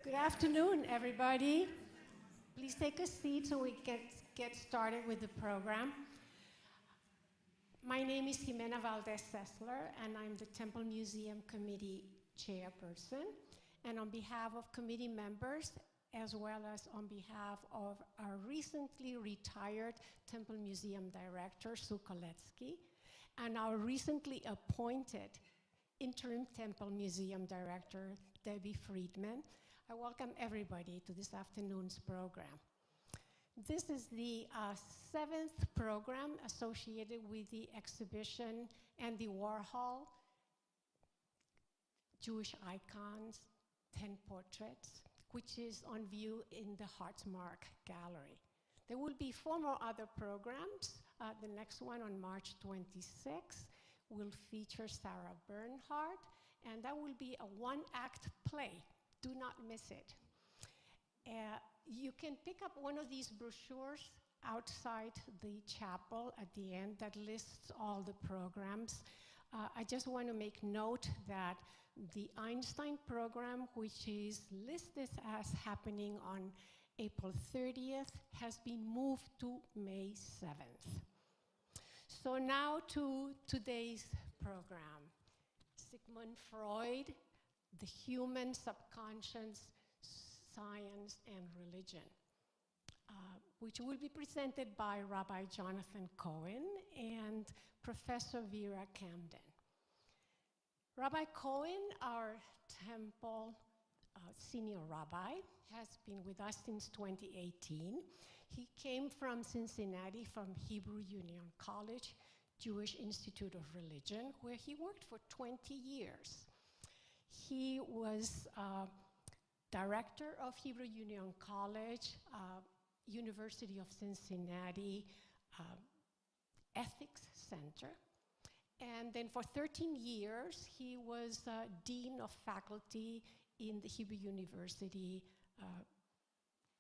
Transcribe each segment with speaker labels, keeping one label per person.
Speaker 1: Good afternoon, everybody. Please take a seat so we can get started with the program. My name is Jimena Valdez-Sessler, and I'm the Temple Museum Committee Chairperson. And on behalf of committee members, as well as on behalf of our recently retired Temple Museum Director, Sue Koletsky, and our recently appointed Interim Temple Museum Director, Debbie Friedman, I welcome everybody to this afternoon's program. This is the seventh program associated with the exhibition and the Warhol Jewish Icons 10 Portraits, which is on view in the Hartsmark Gallery. There will be 4 more other programs. The next one on March 26th will feature Sarah Bernhardt, and that will be a one-act play. Do not miss it. You can pick up one of these brochures outside the chapel at the end that lists all the programs. I just want to make note that the Einstein program, which is listed as happening on April 30th, has been moved to May 7th. So now to today's program. Sigmund Freud, the human subconscious, science, and religion, which will be presented by Rabbi Jonathan Cohen and Professor Vera Camden. Rabbi Cohen, our Temple senior rabbi, has been with us since 2018. He came from Cincinnati, from Hebrew Union College, Jewish Institute of Religion, where he worked for 20 years. He was director of Hebrew Union College, University of Cincinnati Ethics Center. And then for 13 years, he was Dean of Faculty in the Hebrew University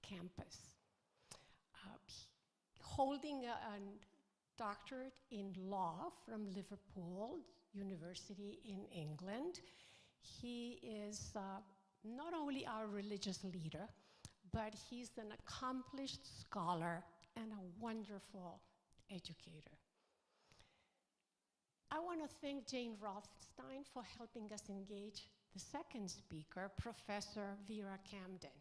Speaker 1: campus. Holding a doctorate in law from Liverpool University in England, he is not only our religious leader, but he's an accomplished scholar and a wonderful educator. I want to thank Jane Rothstein for helping us engage the second speaker, Professor Vera Camden,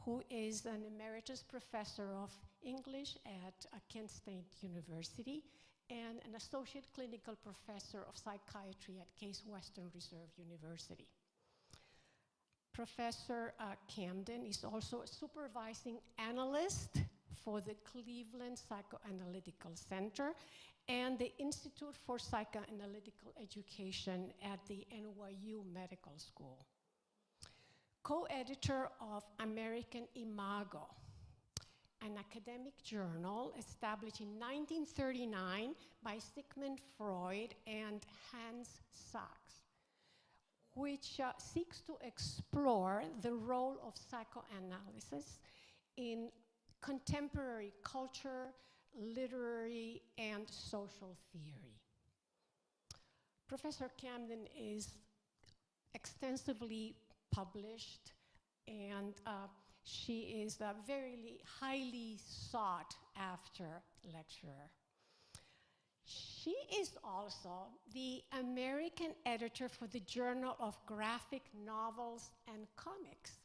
Speaker 1: who is an emeritus professor of English at Kent State University and an associate clinical professor of psychiatry at Case Western Reserve University. Professor Camden is also a supervising analyst for the Cleveland Psychoanalytical Center and the Institute for Psychoanalytical Education at the NYU Medical School. Co-editor of American Imago, an academic journal established in 1939 by Sigmund Freud and Hans Sachs, which seeks to explore the role of psychoanalysis in contemporary culture, literary, and social theory. Professor Camden is extensively published, and she is a very highly sought after lecturer. She is also the American editor for the Journal of Graphic Novels and Comics.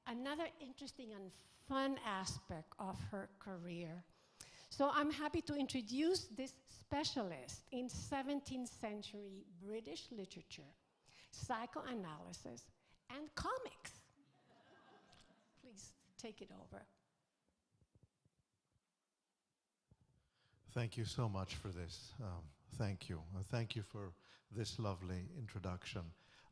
Speaker 1: Another interesting and fun aspect of her career. So I'm happy to introduce this specialist in 17th century British literature, psychoanalysis, and comics. Please take it over.
Speaker 2: Thank you so much for this. Thank you. Thank you for this lovely introduction.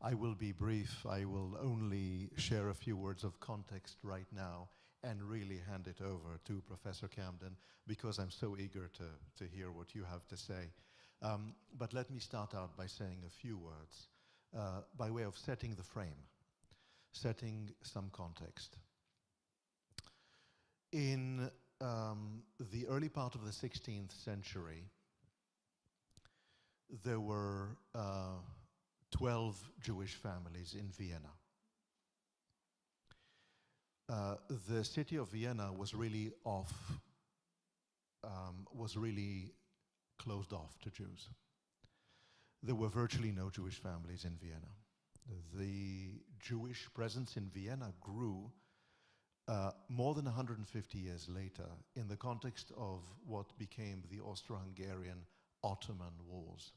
Speaker 2: I will be brief. I will only share a few words of context right now and really hand it over to Professor Camden because I'm so eager to hear what you have to say. But let me start out by saying a few words by way of setting the frame, setting some context. In the early part of the 16th century, there were 12 Jewish families in Vienna. the city of Vienna was really closed off to Jews. There were virtually no Jewish families in Vienna. The Jewish presence in Vienna grew more than 150 years later in the context of what became the Austro-Hungarian Ottoman Wars.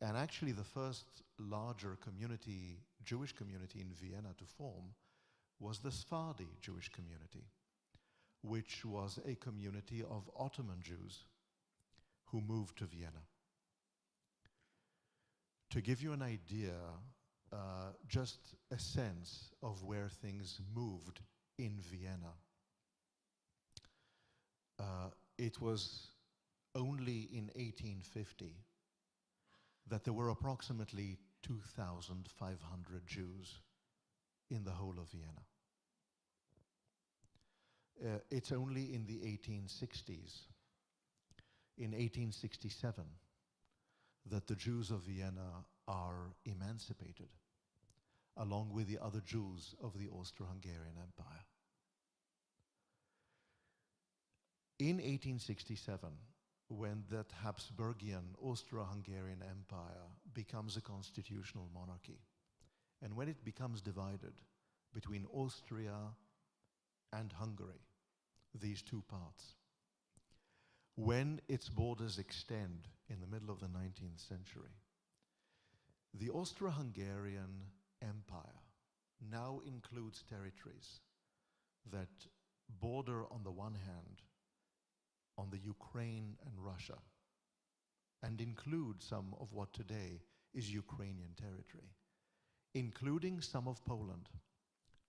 Speaker 2: And actually the first larger community, Jewish community in Vienna to form was the Sephardi Jewish community, which was a community of Ottoman Jews who moved to Vienna. To give you an idea, just a sense of where things moved in Vienna, it was only in 1850 that there were approximately 2,500 Jews in the whole of Vienna. It's only in the 1860s, in 1867, that the Jews of Vienna are emancipated, along with the other Jews of the Austro-Hungarian Empire. In 1867, when that Habsburgian Austro-Hungarian Empire becomes a constitutional monarchy, and when it becomes divided between Austria and Hungary, these two parts, when its borders extend in the middle of the 19th century, the Austro-Hungarian Empire now includes territories that border on the one hand on the Ukraine and Russia, and include some of what today is Ukrainian territory, including some of Poland,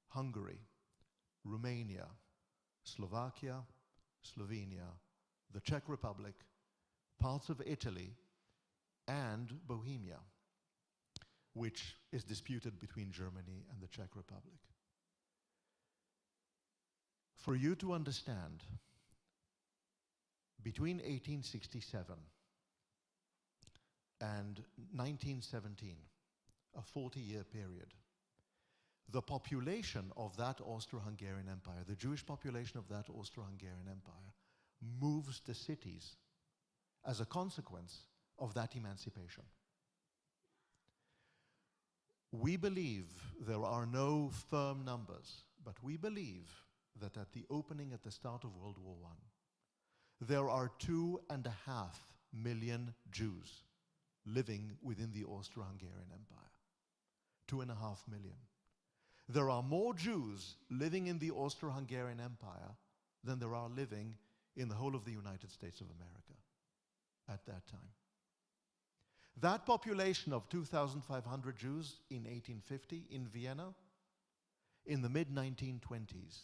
Speaker 2: Hungary, Romania, Slovakia, Slovenia, the Czech Republic, parts of Italy, and Bohemia, which is disputed between Germany and the Czech Republic. For you to understand, between 1867 and 1917, a 40-year period, the population of that Austro-Hungarian Empire, the Jewish population of that Austro-Hungarian Empire, moves to cities as a consequence of that emancipation. We believe, there are no firm numbers, but we believe that at the opening at the start of World War I, there are 2.5 million Jews living within the Austro-Hungarian Empire. 2.5 million. There are more Jews living in the Austro-Hungarian Empire than there are living in the whole of the United States of America at that time. That population of 2,500 Jews in 1850 in Vienna, in the mid-1920s,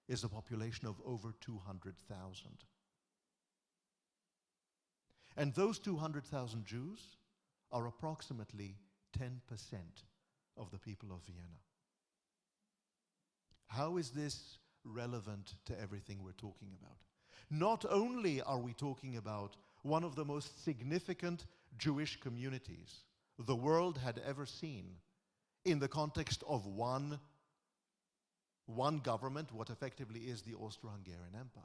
Speaker 2: is a population of over 200,000. And those 200,000 Jews are approximately 10% of the people of Vienna. How is this relevant to everything we're talking about? Not only are we talking about one of the most significant Jewish communities the world had ever seen in the context of one government, what effectively is the Austro-Hungarian Empire,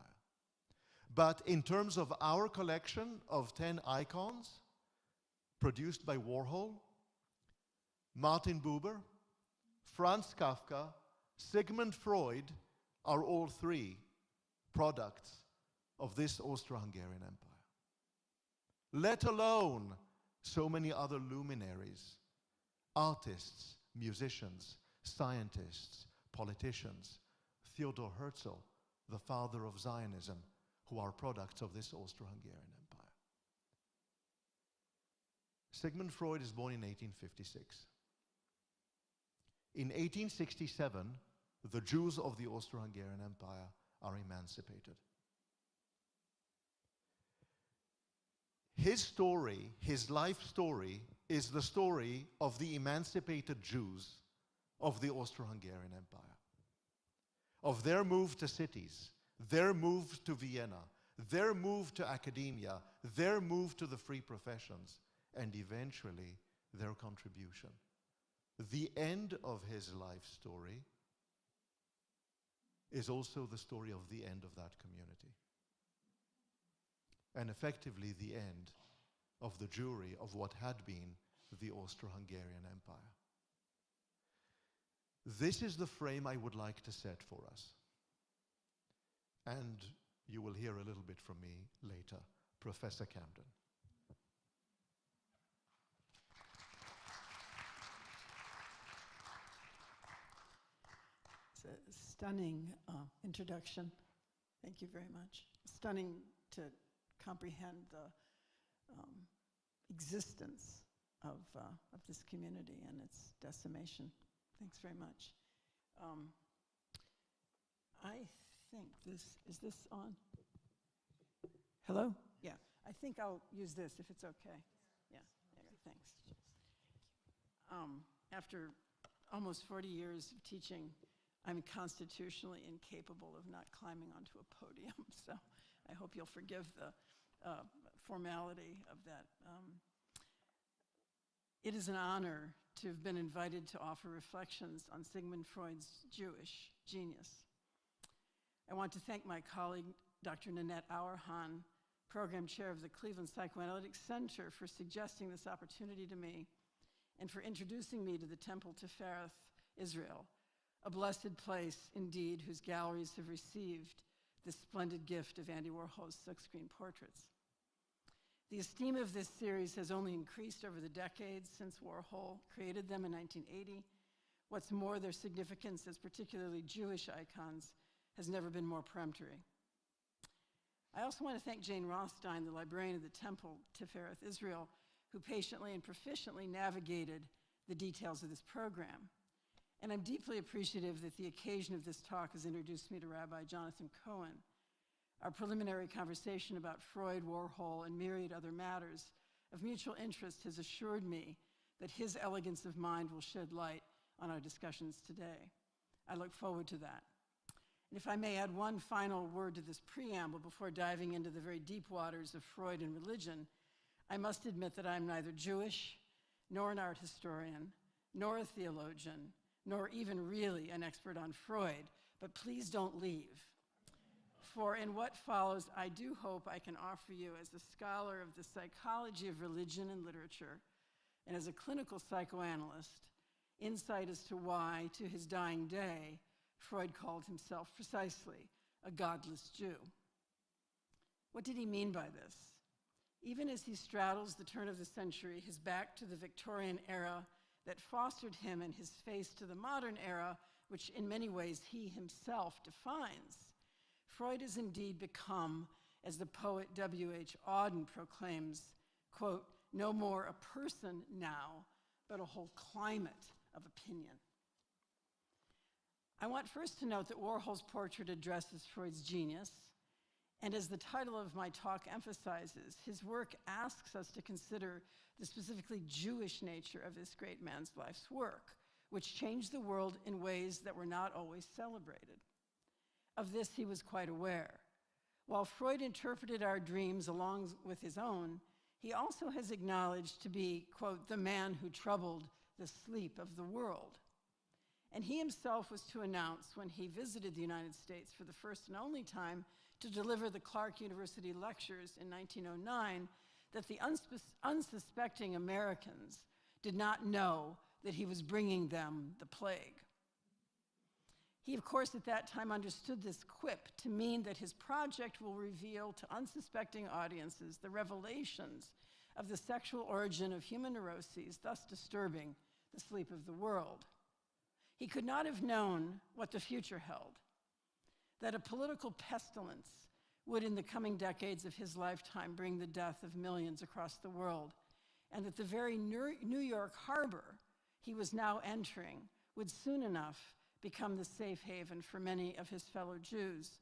Speaker 2: but in terms of our collection of 10 icons produced by Warhol, Martin Buber, Franz Kafka, Sigmund Freud are all three products of this Austro-Hungarian Empire. Let alone so many other luminaries, artists, musicians, scientists, politicians, Theodor Herzl, the father of Zionism, who are products of this Austro-Hungarian Empire. Sigmund Freud is born in 1856. In 1867, the Jews of the Austro-Hungarian Empire are emancipated. His story, his life story, is the story of the emancipated Jews of the Austro-Hungarian Empire, of their move to cities, their move to Vienna, their move to academia, their move to the free professions, and eventually their contribution. The end of his life story is also the story of the end of that community. And effectively the end of the Jewry of what had been the Austro-Hungarian Empire. This is the frame I would like to set for us. And you will hear a little bit from me later. Professor Camden.
Speaker 3: It's a stunning introduction. Thank you very much. Stunning to comprehend the existence of this community and its decimation. Thanks very much. I think is this on? Hello? Yeah, I think I'll use this if it's okay. Yeah, thanks. After almost 40 years of teaching, I'm constitutionally incapable of not climbing onto a podium, so I hope you'll forgive the formality of that. It is an honor to have been invited to offer reflections on Sigmund Freud's Jewish genius. I want to thank my colleague, Dr. Nanette Auerhahn, Program Chair of the Cleveland Psychoanalytic Center, for suggesting this opportunity to me and for introducing me to the Temple-Tifereth, Israel, a blessed place indeed whose galleries have received this splendid gift of Andy Warhol's silkscreen portraits. The esteem of this series has only increased over the decades since Warhol created them in 1980. What's more, their significance as particularly Jewish icons has never been more peremptory. I also want to thank Jane Rothstein, the librarian of the Temple-Tifereth, Israel, who patiently and proficiently navigated the details of this program. And I'm deeply appreciative that the occasion of this talk has introduced me to Rabbi Jonathan Cohen. Our preliminary conversation about Freud, Warhol, and myriad other matters of mutual interest has assured me that his elegance of mind will shed light on our discussions today. I look forward to that. And if I may add one final word to this preamble before diving into the very deep waters of Freud and religion, I must admit that I'm neither Jewish, nor an art historian, nor a theologian, nor even really an expert on Freud, but please don't leave. For in what follows, I do hope I can offer you, as a scholar of the psychology of religion and literature, and as a clinical psychoanalyst, insight as to why, to his dying day, Freud called himself precisely a godless Jew. What did he mean by this? Even as he straddles the turn of the century, his back to the Victorian era that fostered him and his face to the modern era, which in many ways he himself defines, Freud has indeed become, as the poet W.H. Auden proclaims, quote, no more a person now, but a whole climate of opinion. I want first to note that Warhol's portrait addresses Freud's genius, and as the title of my talk emphasizes, his work asks us to consider the specifically Jewish nature of this great man's life's work, which changed the world in ways that were not always celebrated. Of this he was quite aware. While Freud interpreted our dreams along with his own, he also has acknowledged to be, quote, the man who troubled the sleep of the world. And he himself was to announce when he visited the United States for the first and only time to deliver the Clark University lectures in 1909 that the unsuspecting Americans did not know that he was bringing them the plague. He, of course, at that time understood this quip to mean that his project will reveal to unsuspecting audiences the revelations of the sexual origin of human neuroses, thus disturbing the sleep of the world. He could not have known what the future held, that a political pestilence would in the coming decades of his lifetime bring the death of millions across the world, and that the very New York harbor he was now entering would soon enough become the safe haven for many of his fellow Jews,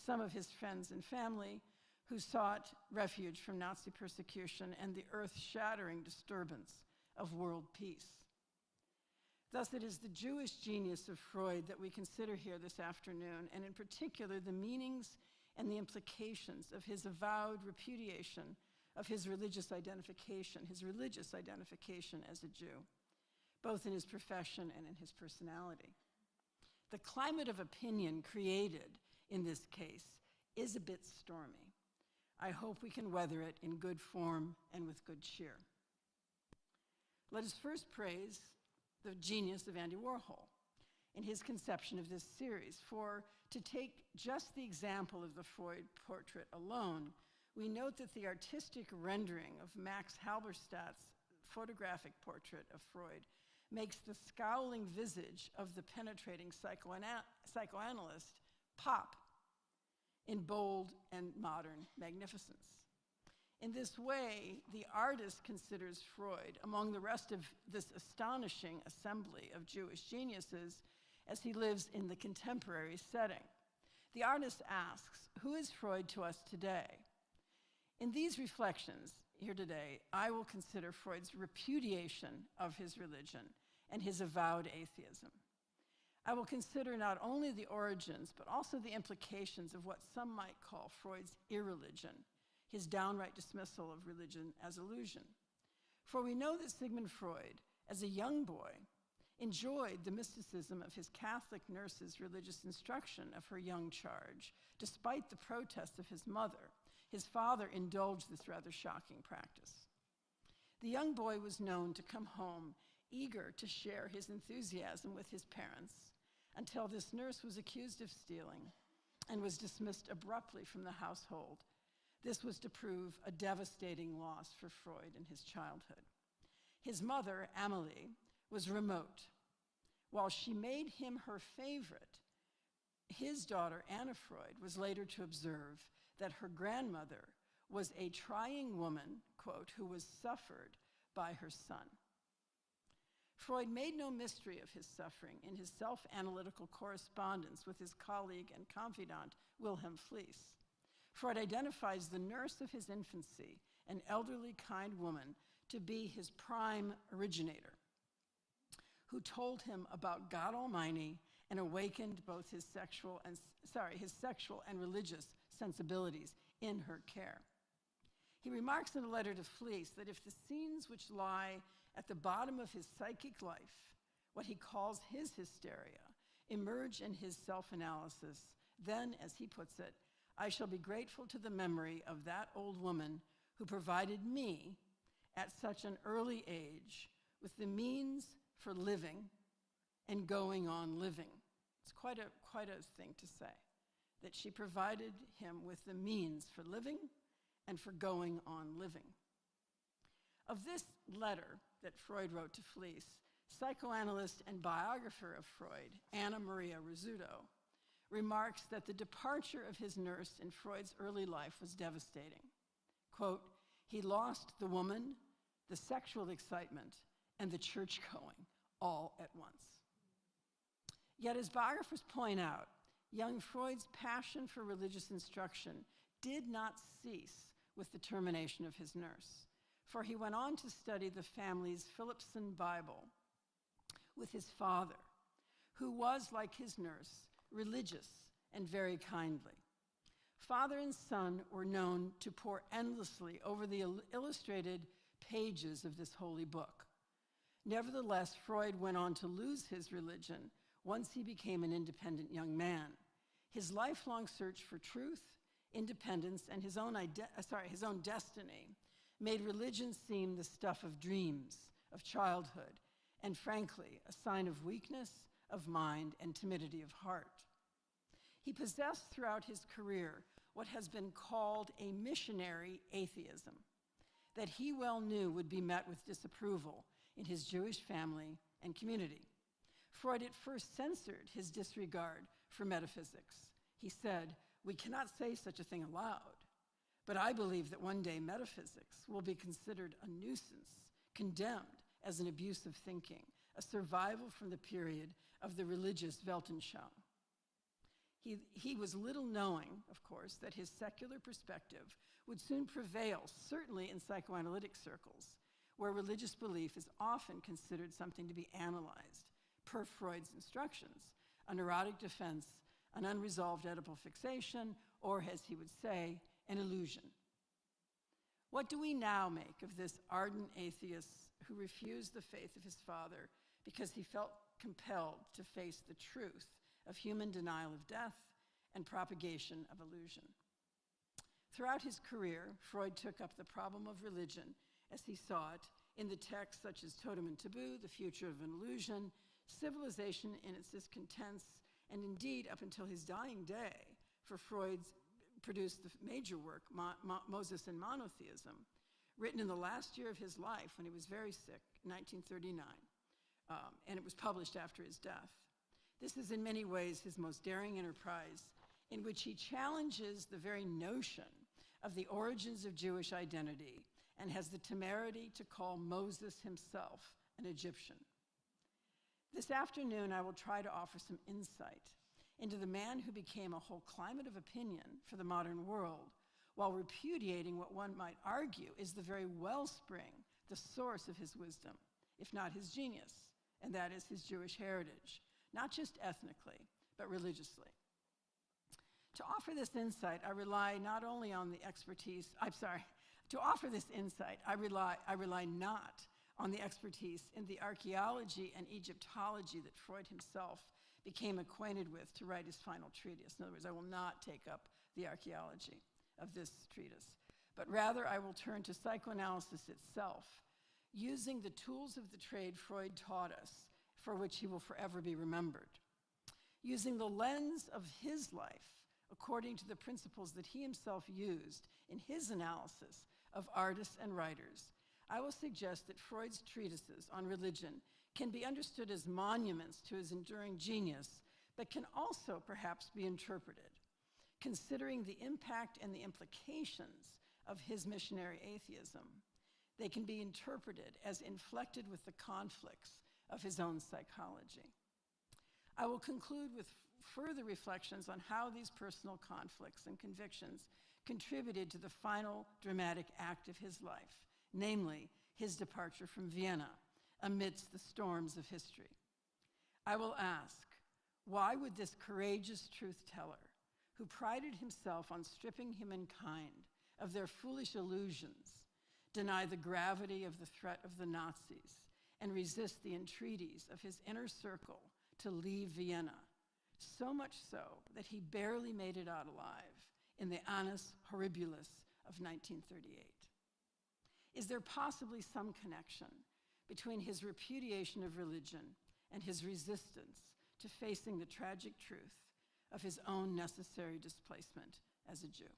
Speaker 3: some of his friends and family who sought refuge from Nazi persecution and the earth-shattering disturbance of world peace. Thus, it is the Jewish genius of Freud that we consider here this afternoon, and in particular, the meanings and the implications of his avowed repudiation of his religious identification as a Jew, both in his profession and in his personality. The climate of opinion created in this case is a bit stormy. I hope we can weather it in good form and with good cheer. Let us first praise the genius of Andy Warhol in his conception of this series. For to take just the example of the Freud portrait alone, we note that the artistic rendering of Max Halberstadt's photographic portrait of Freud makes the scowling visage of the penetrating psychoanalyst pop in bold and modern magnificence. In this way, the artist considers Freud among the rest of this astonishing assembly of Jewish geniuses as he lives in the contemporary setting. The artist asks, who is Freud to us today? In these reflections here today, I will consider Freud's repudiation of his religion and his avowed atheism. I will consider not only the origins, but also the implications of what some might call Freud's irreligion, his downright dismissal of religion as illusion. For we know that Sigmund Freud, as a young boy, enjoyed the mysticism of his Catholic nurse's religious instruction of her young charge, despite the protests of his mother. His father indulged this rather shocking practice. The young boy was known to come home eager to share his enthusiasm with his parents until this nurse was accused of stealing and was dismissed abruptly from the household. This was to prove a devastating loss for Freud in his childhood. His mother, Amelie, was remote. While she made him her favorite, his daughter, Anna Freud, was later to observe that her grandmother was a trying woman, quote, who was suffered by her son. Freud made no mystery of his suffering in his self-analytical correspondence with his colleague and confidant, Wilhelm Fliess. Freud identifies the nurse of his infancy, an elderly, kind woman, to be his prime originator, who told him about God Almighty and awakened both his sexual and religious sensibilities in her care. He remarks in a letter to Fliess that if the scenes which lie at the bottom of his psychic life, what he calls his hysteria, emerge in his self-analysis, then, as he puts it, I shall be grateful to the memory of that old woman who provided me at such an early age with the means for living and going on living. It's quite a thing to say, that she provided him with the means for living and for going on living. Of this letter that Freud wrote to Fliess, psychoanalyst and biographer of Freud, Anna Maria Rizzuto, remarks that the departure of his nurse in Freud's early life was devastating. Quote, he lost the woman, the sexual excitement, and the church going all at once. Yet, as biographers point out, young Freud's passion for religious instruction did not cease with the termination of his nurse, for he went on to study the family's Philipson Bible with his father, who was, like his nurse, religious and very kindly. Father and son were known to pore endlessly over the illustrated pages of this holy book. Nevertheless, Freud went on to lose his religion once he became an independent young man. His lifelong search for truth, independence, and his own destiny made religion seem the stuff of dreams, of childhood, and frankly, a sign of weakness of mind and timidity of heart. He possessed throughout his career what has been called a missionary atheism that he well knew would be met with disapproval in his Jewish family and community. Freud at first censored his disregard for metaphysics. He said, we cannot say such a thing aloud, but I believe that one day metaphysics will be considered a nuisance, condemned as an abuse of thinking, a survival from the period of the religious Weltanschauung. He was little knowing, of course, that his secular perspective would soon prevail, certainly in psychoanalytic circles, where religious belief is often considered something to be analyzed, per Freud's instructions, a neurotic defense, an unresolved Oedipal fixation, or, as he would say, an illusion. What do we now make of this ardent atheist who refused the faith of his father because he felt compelled to face the truth of human denial of death and propagation of illusion. Throughout his career, Freud took up the problem of religion as he saw it in the texts such as Totem and Taboo, The Future of an Illusion, Civilization in its Discontents, and indeed, up until his dying day, for Freud produced the major work, Moses and Monotheism, written in the last year of his life when he was very sick, 1939, and it was published after his death. This is in many ways his most daring enterprise, in which he challenges the very notion of the origins of Jewish identity and has the temerity to call Moses himself an Egyptian. This afternoon, I will try to offer some insight into the man who became a whole climate of opinion for the modern world, while repudiating what one might argue is the very wellspring, the source of his wisdom, if not his genius, and that is his Jewish heritage, not just ethnically, but religiously. To offer this insight, I rely not only on the expertise, to offer this insight, I rely not on the expertise in the archaeology and Egyptology that Freud himself became acquainted with to write his final treatise. In other words, I will not take up the archaeology of this treatise, but rather I will turn to psychoanalysis itself, using the tools of the trade Freud taught us, for which he will forever be remembered. Using the lens of his life, according to the principles that he himself used in his analysis of artists and writers, I will suggest that Freud's treatises on religion can be understood as monuments to his enduring genius, but can also perhaps be interpreted, considering the impact and the implications of his missionary atheism. They can be interpreted as inflected with the conflicts of his own psychology. I will conclude with further reflections on how these personal conflicts and convictions contributed to the final dramatic act of his life, namely his departure from Vienna amidst the storms of history. I will ask, why would this courageous truth-teller, who prided himself on stripping humankind of their foolish illusions, deny the gravity of the threat of the Nazis and resist the entreaties of his inner circle to leave Vienna, so much so that he barely made it out alive in the Annus Horribilis of 1938? Is there possibly some connection between his repudiation of religion and his resistance to facing the tragic truth of his own necessary displacement as a Jew?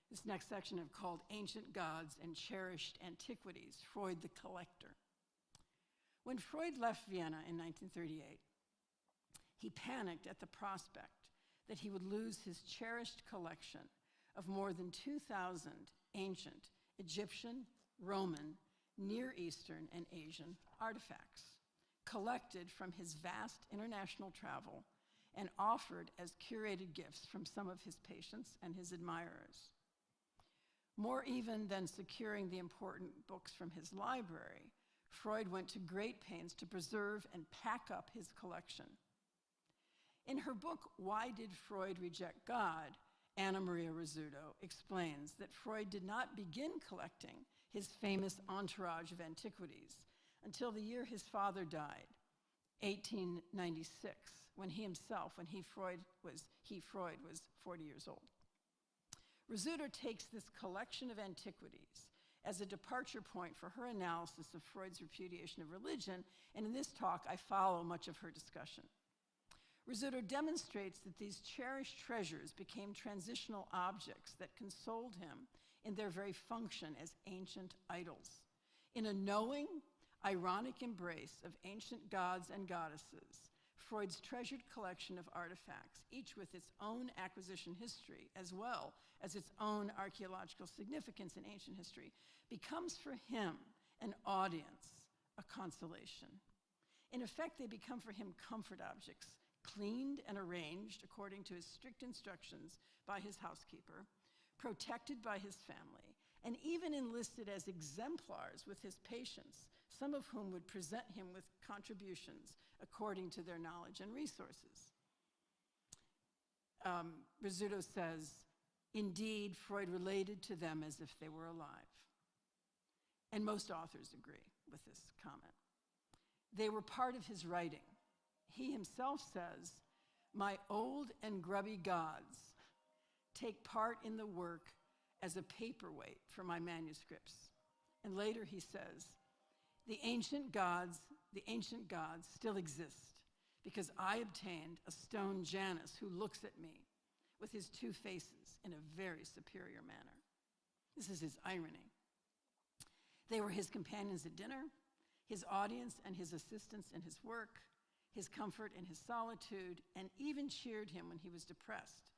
Speaker 3: This next section I've called Ancient Gods and Cherished Antiquities, Freud the Collector. When Freud left Vienna in 1938, he panicked at the prospect that he would lose his cherished collection of more than 2,000 ancient Egyptian, Roman, Near Eastern, and Asian artifacts, collected from his vast international travel and offered as curated gifts from some of his patients and his admirers. More even than securing the important books from his library, Freud went to great pains to preserve and pack up his collection. In her book, Why Did Freud Reject God?, Anna Maria Rizzuto explains that Freud did not begin collecting his famous entourage of antiquities until the year his father died, 1896, when Freud was 40 years old. Rizzuto takes this collection of antiquities as a departure point for her analysis of Freud's repudiation of religion, and in this talk, I follow much of her discussion. Rizzuto demonstrates that these cherished treasures became transitional objects that consoled him in their very function as ancient idols. In a knowing, ironic embrace of ancient gods and goddesses, Freud's treasured collection of artifacts, each with its own acquisition history, as well as its own archaeological significance in ancient history, becomes for him an audience, a consolation. In effect, they become for him comfort objects, cleaned and arranged according to his strict instructions by his housekeeper, protected by his family, and even enlisted as exemplars with his patients, some of whom would present him with contributions according to their knowledge and resources. Rizzuto says, indeed, Freud related to them as if they were alive. And most authors agree with this comment. They were part of his writing, He himself says, "My old and grubby gods take part in the work as a paperweight for my manuscripts." And later he says, the ancient gods still exist because I obtained a stone Janus who looks at me with his two faces in a very superior manner." This is his irony. They were his companions at dinner, his audience and his assistants in his work, his comfort in his solitude, and even cheered him when he was depressed.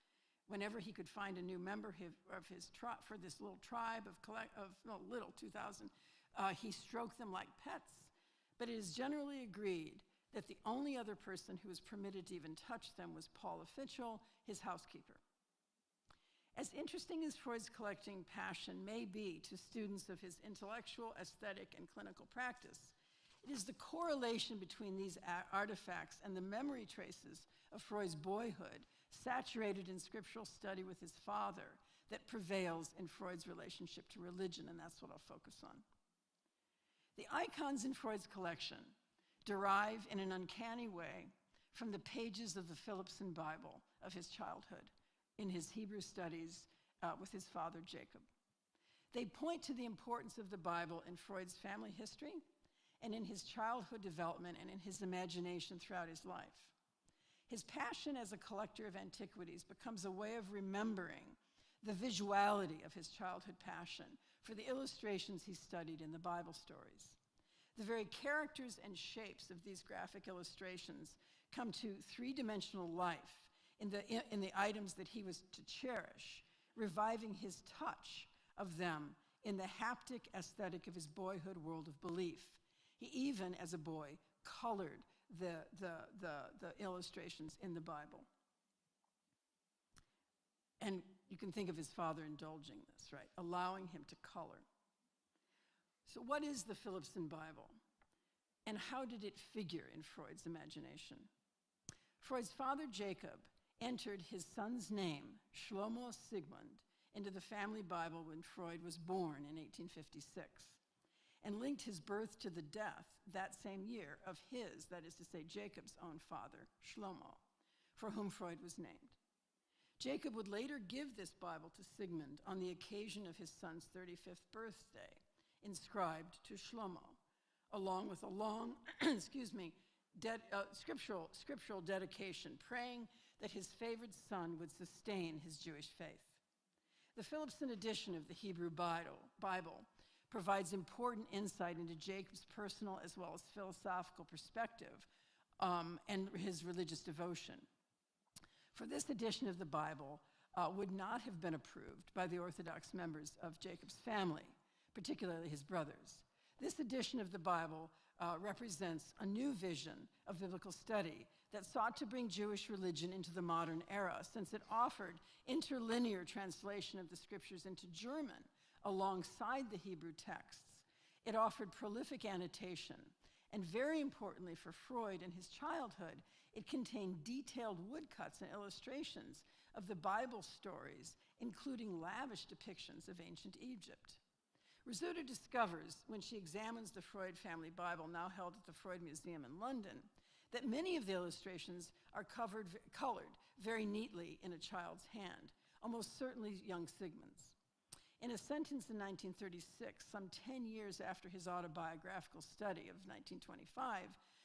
Speaker 3: Whenever he could find a new member of his tribe, for this little tribe of 2,000, he stroked them like pets. But it is generally agreed that the only other person who was permitted to even touch them was Paula Fitchell, his housekeeper. As interesting as Freud's collecting passion may be to students of his intellectual, aesthetic, and clinical practice, it is the correlation between these artifacts and the memory traces of Freud's boyhood, saturated in scriptural study with his father, that prevails in Freud's relationship to religion, and that's what I'll focus on. The icons in Freud's collection derive in an uncanny way from the pages of the Philipson Bible of his childhood in his Hebrew studies with his father Jacob. They point to the importance of the Bible in Freud's family history and in his childhood development and in his imagination throughout his life. His passion as a collector of antiquities becomes a way of remembering the visuality of his childhood passion for the illustrations he studied in the Bible stories. The very characters and shapes of these graphic illustrations come to three-dimensional life in the items that he was to cherish, reviving his touch of them in the haptic aesthetic of his boyhood world of belief. He even, as a boy, colored the illustrations in the Bible. And you can think of his father indulging this, right? Allowing him to color. So what is the Philipson Bible? And how did it figure in Freud's imagination? Freud's father, Jacob, entered his son's name, Shlomo Sigmund, into the family Bible when Freud was born in 1856, and linked his birth to the death that same year of his, that is to say, Jacob's own father, Shlomo, for whom Freud was named. Jacob would later give this Bible to Sigmund on the occasion of his son's 35th birthday, inscribed to Shlomo, along with a long, scriptural dedication, praying that his favored son would sustain his Jewish faith. The Philipson edition of the Hebrew Bible provides important insight into Jacob's personal as well as philosophical perspective and his religious devotion. For this edition of the Bible would not have been approved by the Orthodox members of Jacob's family, particularly his brothers. This edition of the Bible represents a new vision of biblical study that sought to bring Jewish religion into the modern era, since it offered interlinear translation of the scriptures into German alongside the Hebrew texts. It offered prolific annotation, and very importantly for Freud in his childhood, it contained detailed woodcuts and illustrations of the Bible stories, including lavish depictions of ancient Egypt. Rosutta discovers, when she examines the Freud family Bible, now held at the Freud Museum in London, that many of the illustrations are colored very neatly in a child's hand, almost certainly young Sigmund's. In a sentence in 1936, some 10 years after his autobiographical study of 1925,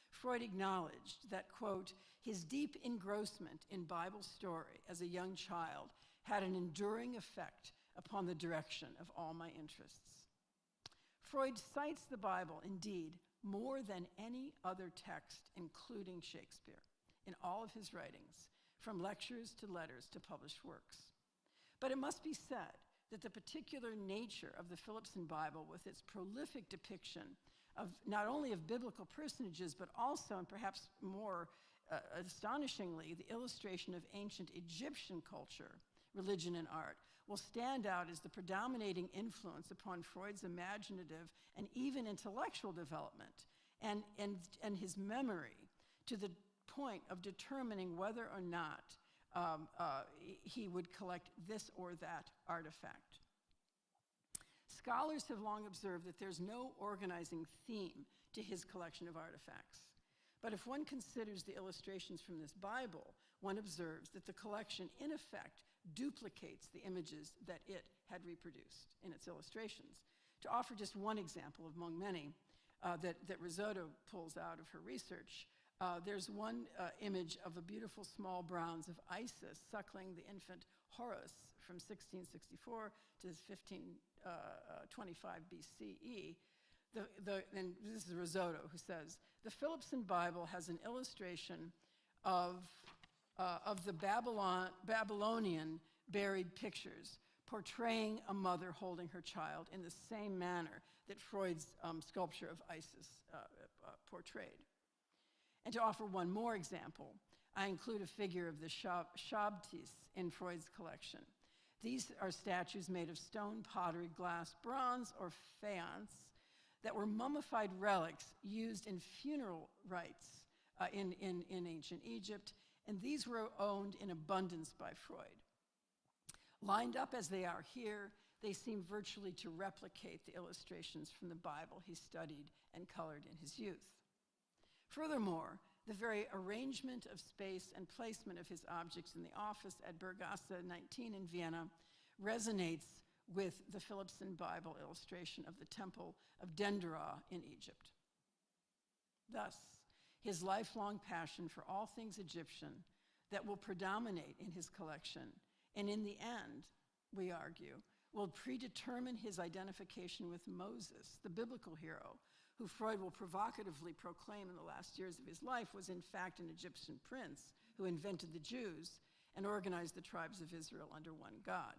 Speaker 3: Freud acknowledged that, quote, his deep engrossment in Bible story as a young child had an enduring effect upon the direction of all my interests. Freud cites the Bible, indeed, more than any other text, including Shakespeare, in all of his writings, from lectures to letters to published works. But it must be said that the particular nature of the Philipson Bible, with its prolific depiction of not only of biblical personages, but also, and perhaps more astonishingly, the illustration of ancient Egyptian culture, religion, and art, will stand out as the predominating influence upon Freud's imaginative and even intellectual development and his memory, to the point of determining whether or not he would collect this or that artifact. Scholars have long observed that there's no organizing theme to his collection of artifacts, But if one considers the illustrations from this Bible, one observes that the collection, in effect, duplicates the images that it had reproduced in its illustrations. To offer just one example among many that Risotto pulls out of her research, there's one image of a beautiful small bronze of Isis suckling the infant Horus from 1664 to 1525 BCE. And this is Risotto who says, the Philipson Bible has an illustration of the Babylonian buried pictures portraying a mother holding her child in the same manner that Freud's sculpture of Isis portrayed. And to offer one more example, I include a figure of the Shabtis in Freud's collection. These are statues made of stone, pottery, glass, bronze, or faience that were mummified relics used in funeral rites in ancient Egypt, and these were owned in abundance by Freud. Lined up as they are here, they seem virtually to replicate the illustrations from the Bible he studied and colored in his youth. Furthermore, the very arrangement of space and placement of his objects in the office at Bergasse 19 in Vienna resonates with the Philipson Bible illustration of the Temple of Dendera in Egypt. Thus, his lifelong passion for all things Egyptian that will predominate in his collection, and in the end, we argue, will predetermine his identification with Moses, the biblical hero, who Freud will provocatively proclaim in the last years of his life was in fact an Egyptian prince who invented the Jews and organized the tribes of Israel under one God.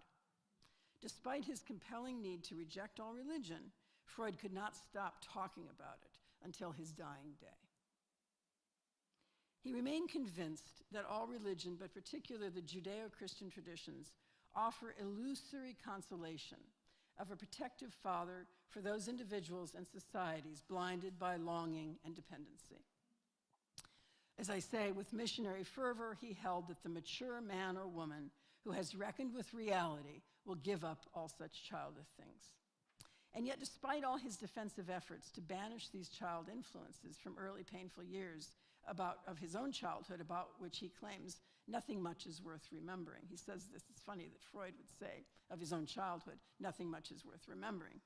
Speaker 3: Despite his compelling need to reject all religion, Freud could not stop talking about it until his dying day. He remained convinced that all religion, but particularly the Judeo-Christian traditions, offer illusory consolation of a protective father for those individuals and societies blinded by longing and dependency. As I say, with missionary fervor, he held that the mature man or woman who has reckoned with reality will give up all such childish things. And yet, despite all his defensive efforts to banish these child influences from early painful years of his own childhood, about which he claims nothing much is worth remembering. He says this, it's funny that Freud would say of his own childhood, nothing much is worth remembering.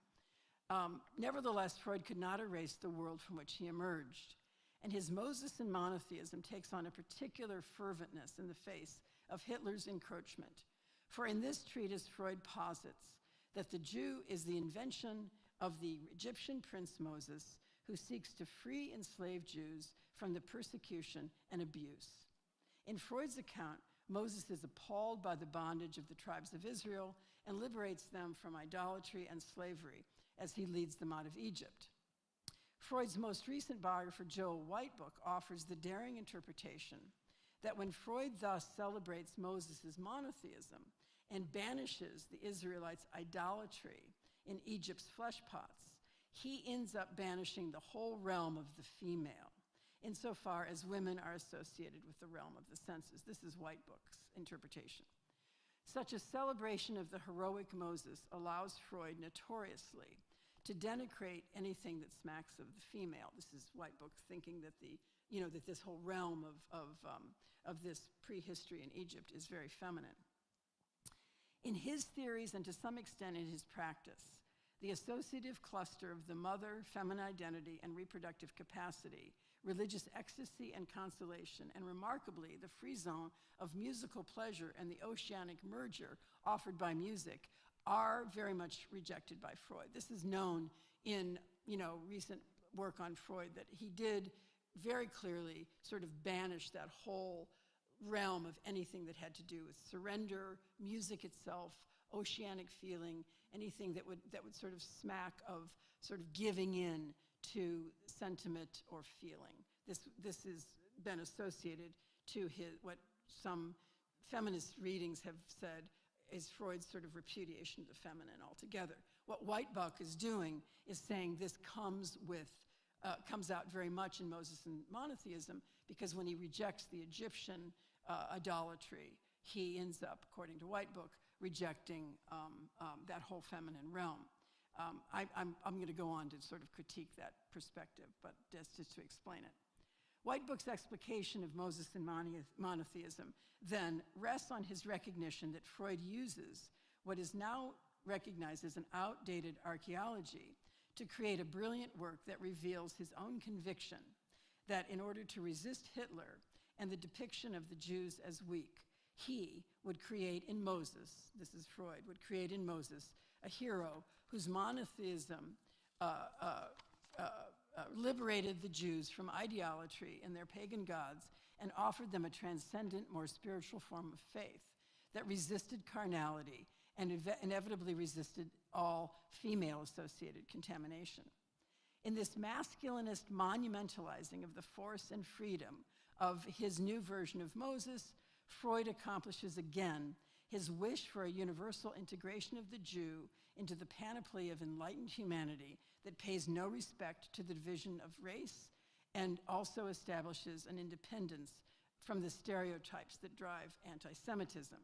Speaker 3: Nevertheless, Freud could not erase the world from which he emerged. And his Mosian monotheism takes on a particular ferventness in the face of Hitler's encroachment. For in this treatise, Freud posits that the Jew is the invention of the Egyptian prince Moses, who seeks to free enslaved Jews from the persecution and abuse. In Freud's account, Moses is appalled by the bondage of the tribes of Israel and liberates them from idolatry and slavery as he leads them out of Egypt. Freud's most recent biographer, Joel Whitebook, offers the daring interpretation that when Freud thus celebrates Moses' monotheism and banishes the Israelites' idolatry in Egypt's flesh pots, he ends up banishing the whole realm of the female, insofar as women are associated with the realm of the senses. This is Whitebook's interpretation. Such a celebration of the heroic Moses allows Freud notoriously to denigrate anything that smacks of the female. This is Whitebook thinking that that this whole realm of this prehistory in Egypt is very feminine. In his theories, and to some extent in his practice, the associative cluster of the mother, feminine identity, and reproductive capacity, religious ecstasy and consolation, and remarkably, the frisson of musical pleasure and the oceanic merger offered by music are very much rejected by Freud. This is known in recent work on Freud, that he did very clearly sort of banish that whole realm of anything that had to do with surrender, music itself, oceanic feeling, anything that would sort of smack of sort of giving in to sentiment or feeling. This has been associated to what some feminist readings have said is Freud's sort of repudiation of the feminine altogether. What Whitebook is doing is saying this comes out very much in Mosian monotheism, because when he rejects the Egyptian idolatry, he ends up, according to Whitebook, rejecting that whole feminine realm. I'm going to go on to sort of critique that perspective, but just to explain it. White Book's explication of Moses and monotheism then rests on his recognition that Freud uses what is now recognized as an outdated archaeology to create a brilliant work that reveals his own conviction that in order to resist Hitler and the depiction of the Jews as weak, he would create in Moses, this is Freud, would create in Moses a hero whose monotheism liberated the Jews from idolatry and their pagan gods and offered them a transcendent, more spiritual form of faith that resisted carnality and inevitably resisted all female-associated contamination. In this masculinist monumentalizing of the force and freedom of his new version of Moses, Freud accomplishes again his wish for a universal integration of the Jew into the panoply of enlightened humanity that pays no respect to the division of race and also establishes an independence from the stereotypes that drive anti-Semitism.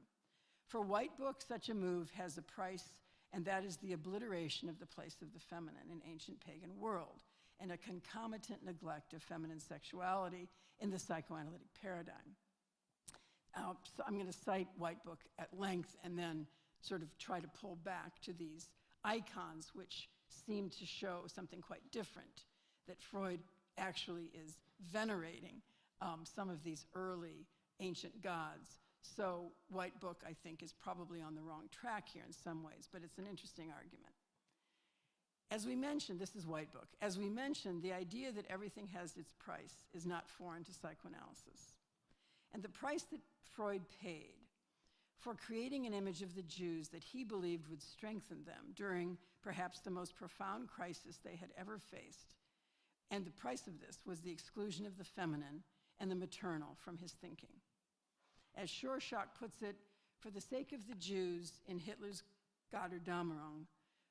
Speaker 3: For White Book, such a move has a price, and that is the obliteration of the place of the feminine in ancient pagan world and a concomitant neglect of feminine sexuality in the psychoanalytic paradigm. So I'm going to cite White Book at length and then sort of try to pull back to these icons which seem to show something quite different, that Freud actually is venerating some of these early ancient gods. So White Book, I think, is probably on the wrong track here in some ways, but it's an interesting argument. As we mentioned, this is White Book. As we mentioned, the idea that everything has its price is not foreign to psychoanalysis. And the price that Freud paid for creating an image of the Jews that he believed would strengthen them during perhaps the most profound crisis they had ever faced, and the price of this was the exclusion of the feminine and the maternal from his thinking. As Schock puts it, for the sake of the Jews in Hitler's Götterdämmerung,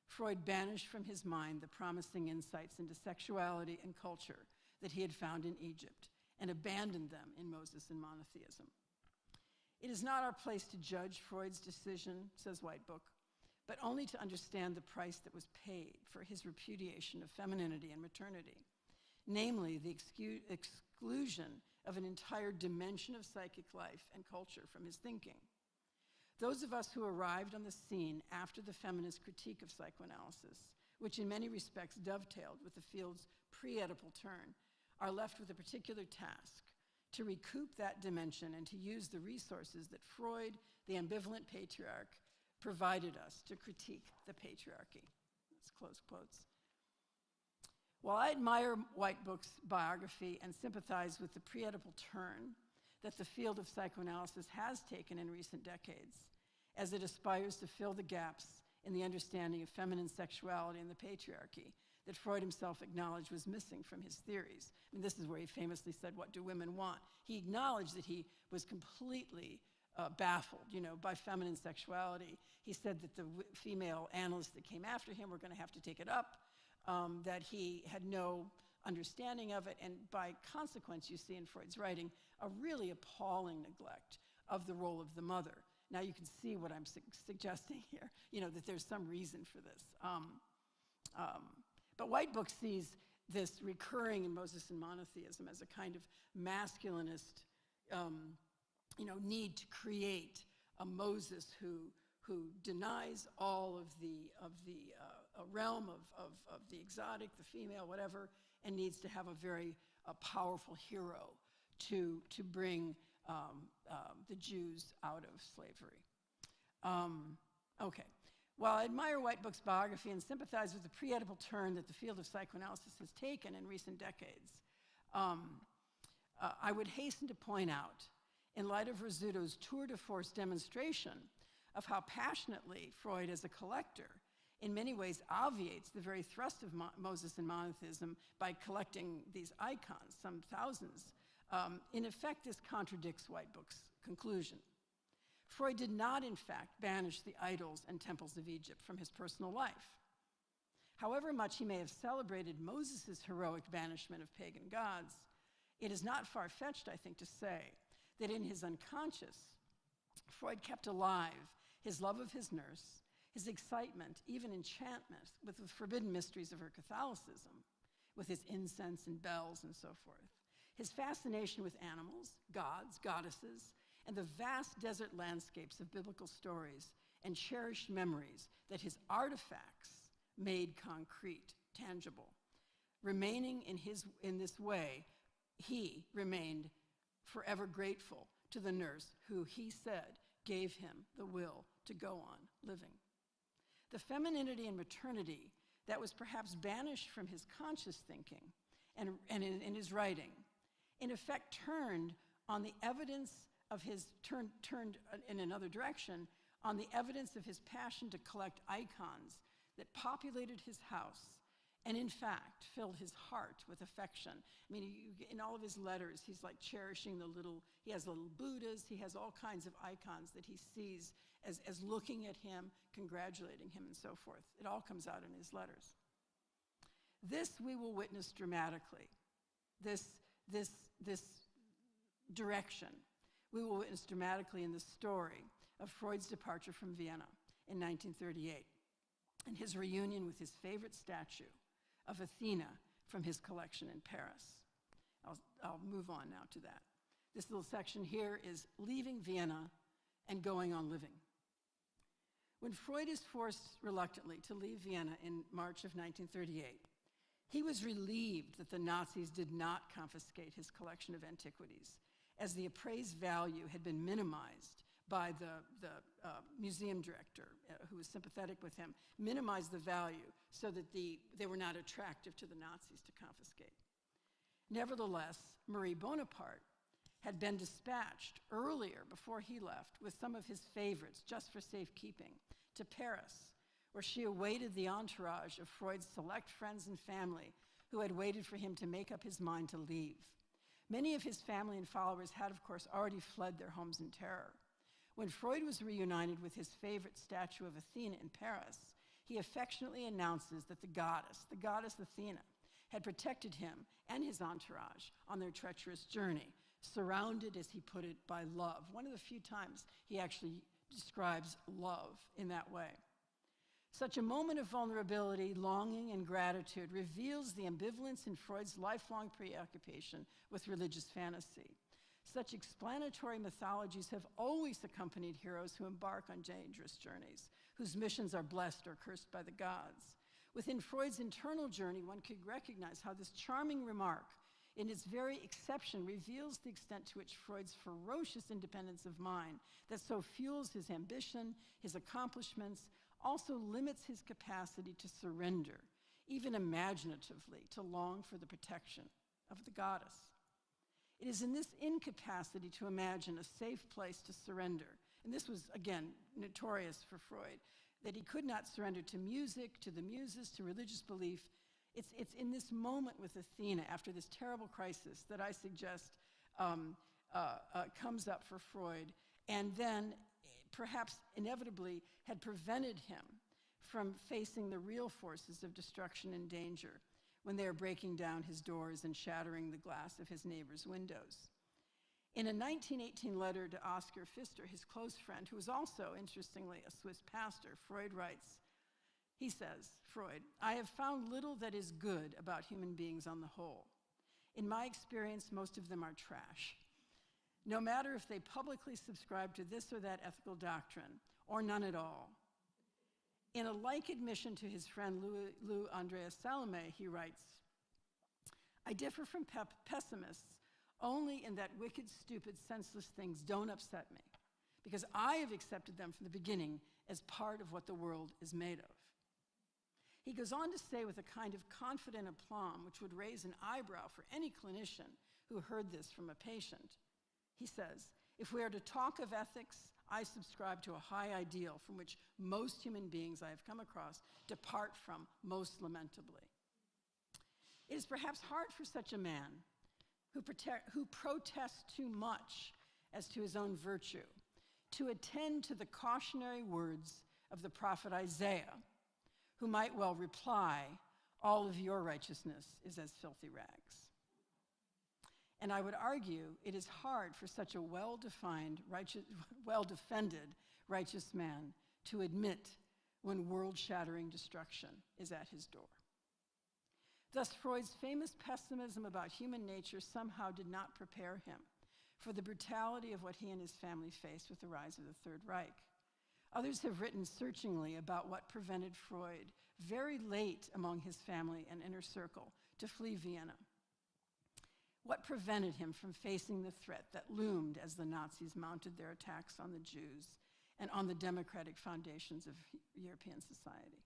Speaker 3: Freud banished from his mind the promising insights into sexuality and culture that he had found in Egypt and abandoned them in Moses and monotheism. It is not our place to judge Freud's decision, says White Book, but only to understand the price that was paid for his repudiation of femininity and maternity, namely the exclusion of an entire dimension of psychic life and culture from his thinking. Those of us who arrived on the scene after the feminist critique of psychoanalysis, which in many respects dovetailed with the field's pre-Oedipal turn, are left with a particular task: to recoup that dimension and to use the resources that Freud, the ambivalent patriarch, provided us to critique the patriarchy. That's close quotes. While I admire White Book's biography and sympathize with the pre-Oedipal turn that the field of psychoanalysis has taken in recent decades, as it aspires to fill the gaps in the understanding of feminine sexuality and the patriarchy that Freud himself acknowledged was missing from his theories. I mean, this is where he famously said, "What do women want?" He acknowledged that he was completely baffled, by feminine sexuality. He said that the female analysts that came after him were going to have to take it up, that he had no understanding of it, and by consequence, you see in Freud's writing a really appalling neglect of the role of the mother. Now you can see what I'm suggesting here, that there's some reason for this. But White Book sees this recurring in Moses and monotheism as a kind of masculinist, need to create a Moses who denies all of the realm of the exotic, the female, whatever, and needs to have a very powerful hero to bring the Jews out of slavery. Okay. While I admire White Book's biography and sympathize with the pre-Oedipal turn that the field of psychoanalysis has taken in recent decades, I would hasten to point out, in light of Rizzuto's tour de force demonstration of how passionately Freud as a collector in many ways obviates the very thrust of Moses and monotheism by collecting these icons, some thousands, in effect this contradicts White Book's conclusion. Freud did not, in fact, banish the idols and temples of Egypt from his personal life. However much he may have celebrated Moses' heroic banishment of pagan gods, it is not far-fetched, I think, to say that in his unconscious, Freud kept alive his love of his nurse, his excitement, even enchantment, with the forbidden mysteries of her Catholicism, with his incense and bells and so forth, His fascination with animals, gods, goddesses, and the vast desert landscapes of biblical stories and cherished memories that his artifacts made concrete, tangible. Remaining in this way, he remained forever grateful to the nurse who, he said, gave him the will to go on living. The femininity and maternity that was perhaps banished from his conscious thinking and in his writing, in effect turned on the evidence of his, turned in another direction, on the evidence of his passion to collect icons that populated his house and in fact filled his heart with affection. I mean, in all of his letters, he's like cherishing he has little Buddhas, he has all kinds of icons that he sees as looking at him, congratulating him, and so forth. It all comes out in his letters. This we will witness dramatically. This direction we will witness dramatically in the story of Freud's departure from Vienna in 1938 and his reunion with his favorite statue of Athena from his collection in Paris. I'll move on now to that. This little section here is leaving Vienna and going on living. When Freud is forced reluctantly to leave Vienna in March of 1938, he was relieved that the Nazis did not confiscate his collection of antiquities, as the appraised value had been minimized by the museum director, who was sympathetic with him, minimized the value so that they were not attractive to the Nazis to confiscate. Nevertheless, Marie Bonaparte had been dispatched earlier, before he left, with some of his favorites, just for safekeeping, to Paris, where she awaited the entourage of Freud's select friends and family who had waited for him to make up his mind to leave. Many of his family and followers had, of course, already fled their homes in terror. When Freud was reunited with his favorite statue of Athena in Paris, he affectionately announces that the goddess Athena, had protected him and his entourage on their treacherous journey, surrounded, as he put it, by love. One of the few times he actually describes love in that way. Such a moment of vulnerability, longing, and gratitude reveals the ambivalence in Freud's lifelong preoccupation with religious fantasy. Such explanatory mythologies have always accompanied heroes who embark on dangerous journeys, whose missions are blessed or cursed by the gods. Within Freud's internal journey, one could recognize how this charming remark, in its very exception, reveals the extent to which Freud's ferocious independence of mind that so fuels his ambition, his accomplishments, also limits his capacity to surrender, even imaginatively, to long for the protection of the goddess. It is in this incapacity to imagine a safe place to surrender, and this was, again, notorious for Freud, that he could not surrender to music, to the muses, to religious belief. It's in this moment with Athena, after this terrible crisis, that I suggest comes up for Freud, and then perhaps inevitably had prevented him from facing the real forces of destruction and danger when they are breaking down his doors and shattering the glass of his neighbors' windows. In a 1918 letter to Oskar Pfister, his close friend, who was also, interestingly, a Swiss pastor, Freud writes, he says, Freud, "I have found little that is good about human beings on the whole. In my experience, most of them are trash. No matter if they publicly subscribe to this or that ethical doctrine, or none at all." In a like admission to his friend Lou Andreas Salome, he writes, "I differ from pessimists only in that wicked, stupid, senseless things don't upset me, because I have accepted them from the beginning as part of what the world is made of." He goes on to say, with a kind of confident aplomb which would raise an eyebrow for any clinician who heard this from a patient, he says, "If we are to talk of ethics, I subscribe to a high ideal from which most human beings I have come across depart from most lamentably." It is perhaps hard for such a man who protests too much as to his own virtue to attend to the cautionary words of the prophet Isaiah, who might well reply, "All of your righteousness is as filthy rags." And I would argue it is hard for such a well-defended righteous man to admit when world-shattering destruction is at his door. Thus, Freud's famous pessimism about human nature somehow did not prepare him for the brutality of what he and his family faced with the rise of the Third Reich. Others have written searchingly about what prevented Freud, very late among his family and inner circle, to flee Vienna. What prevented him from facing the threat that loomed as the Nazis mounted their attacks on the Jews and on the democratic foundations of European society?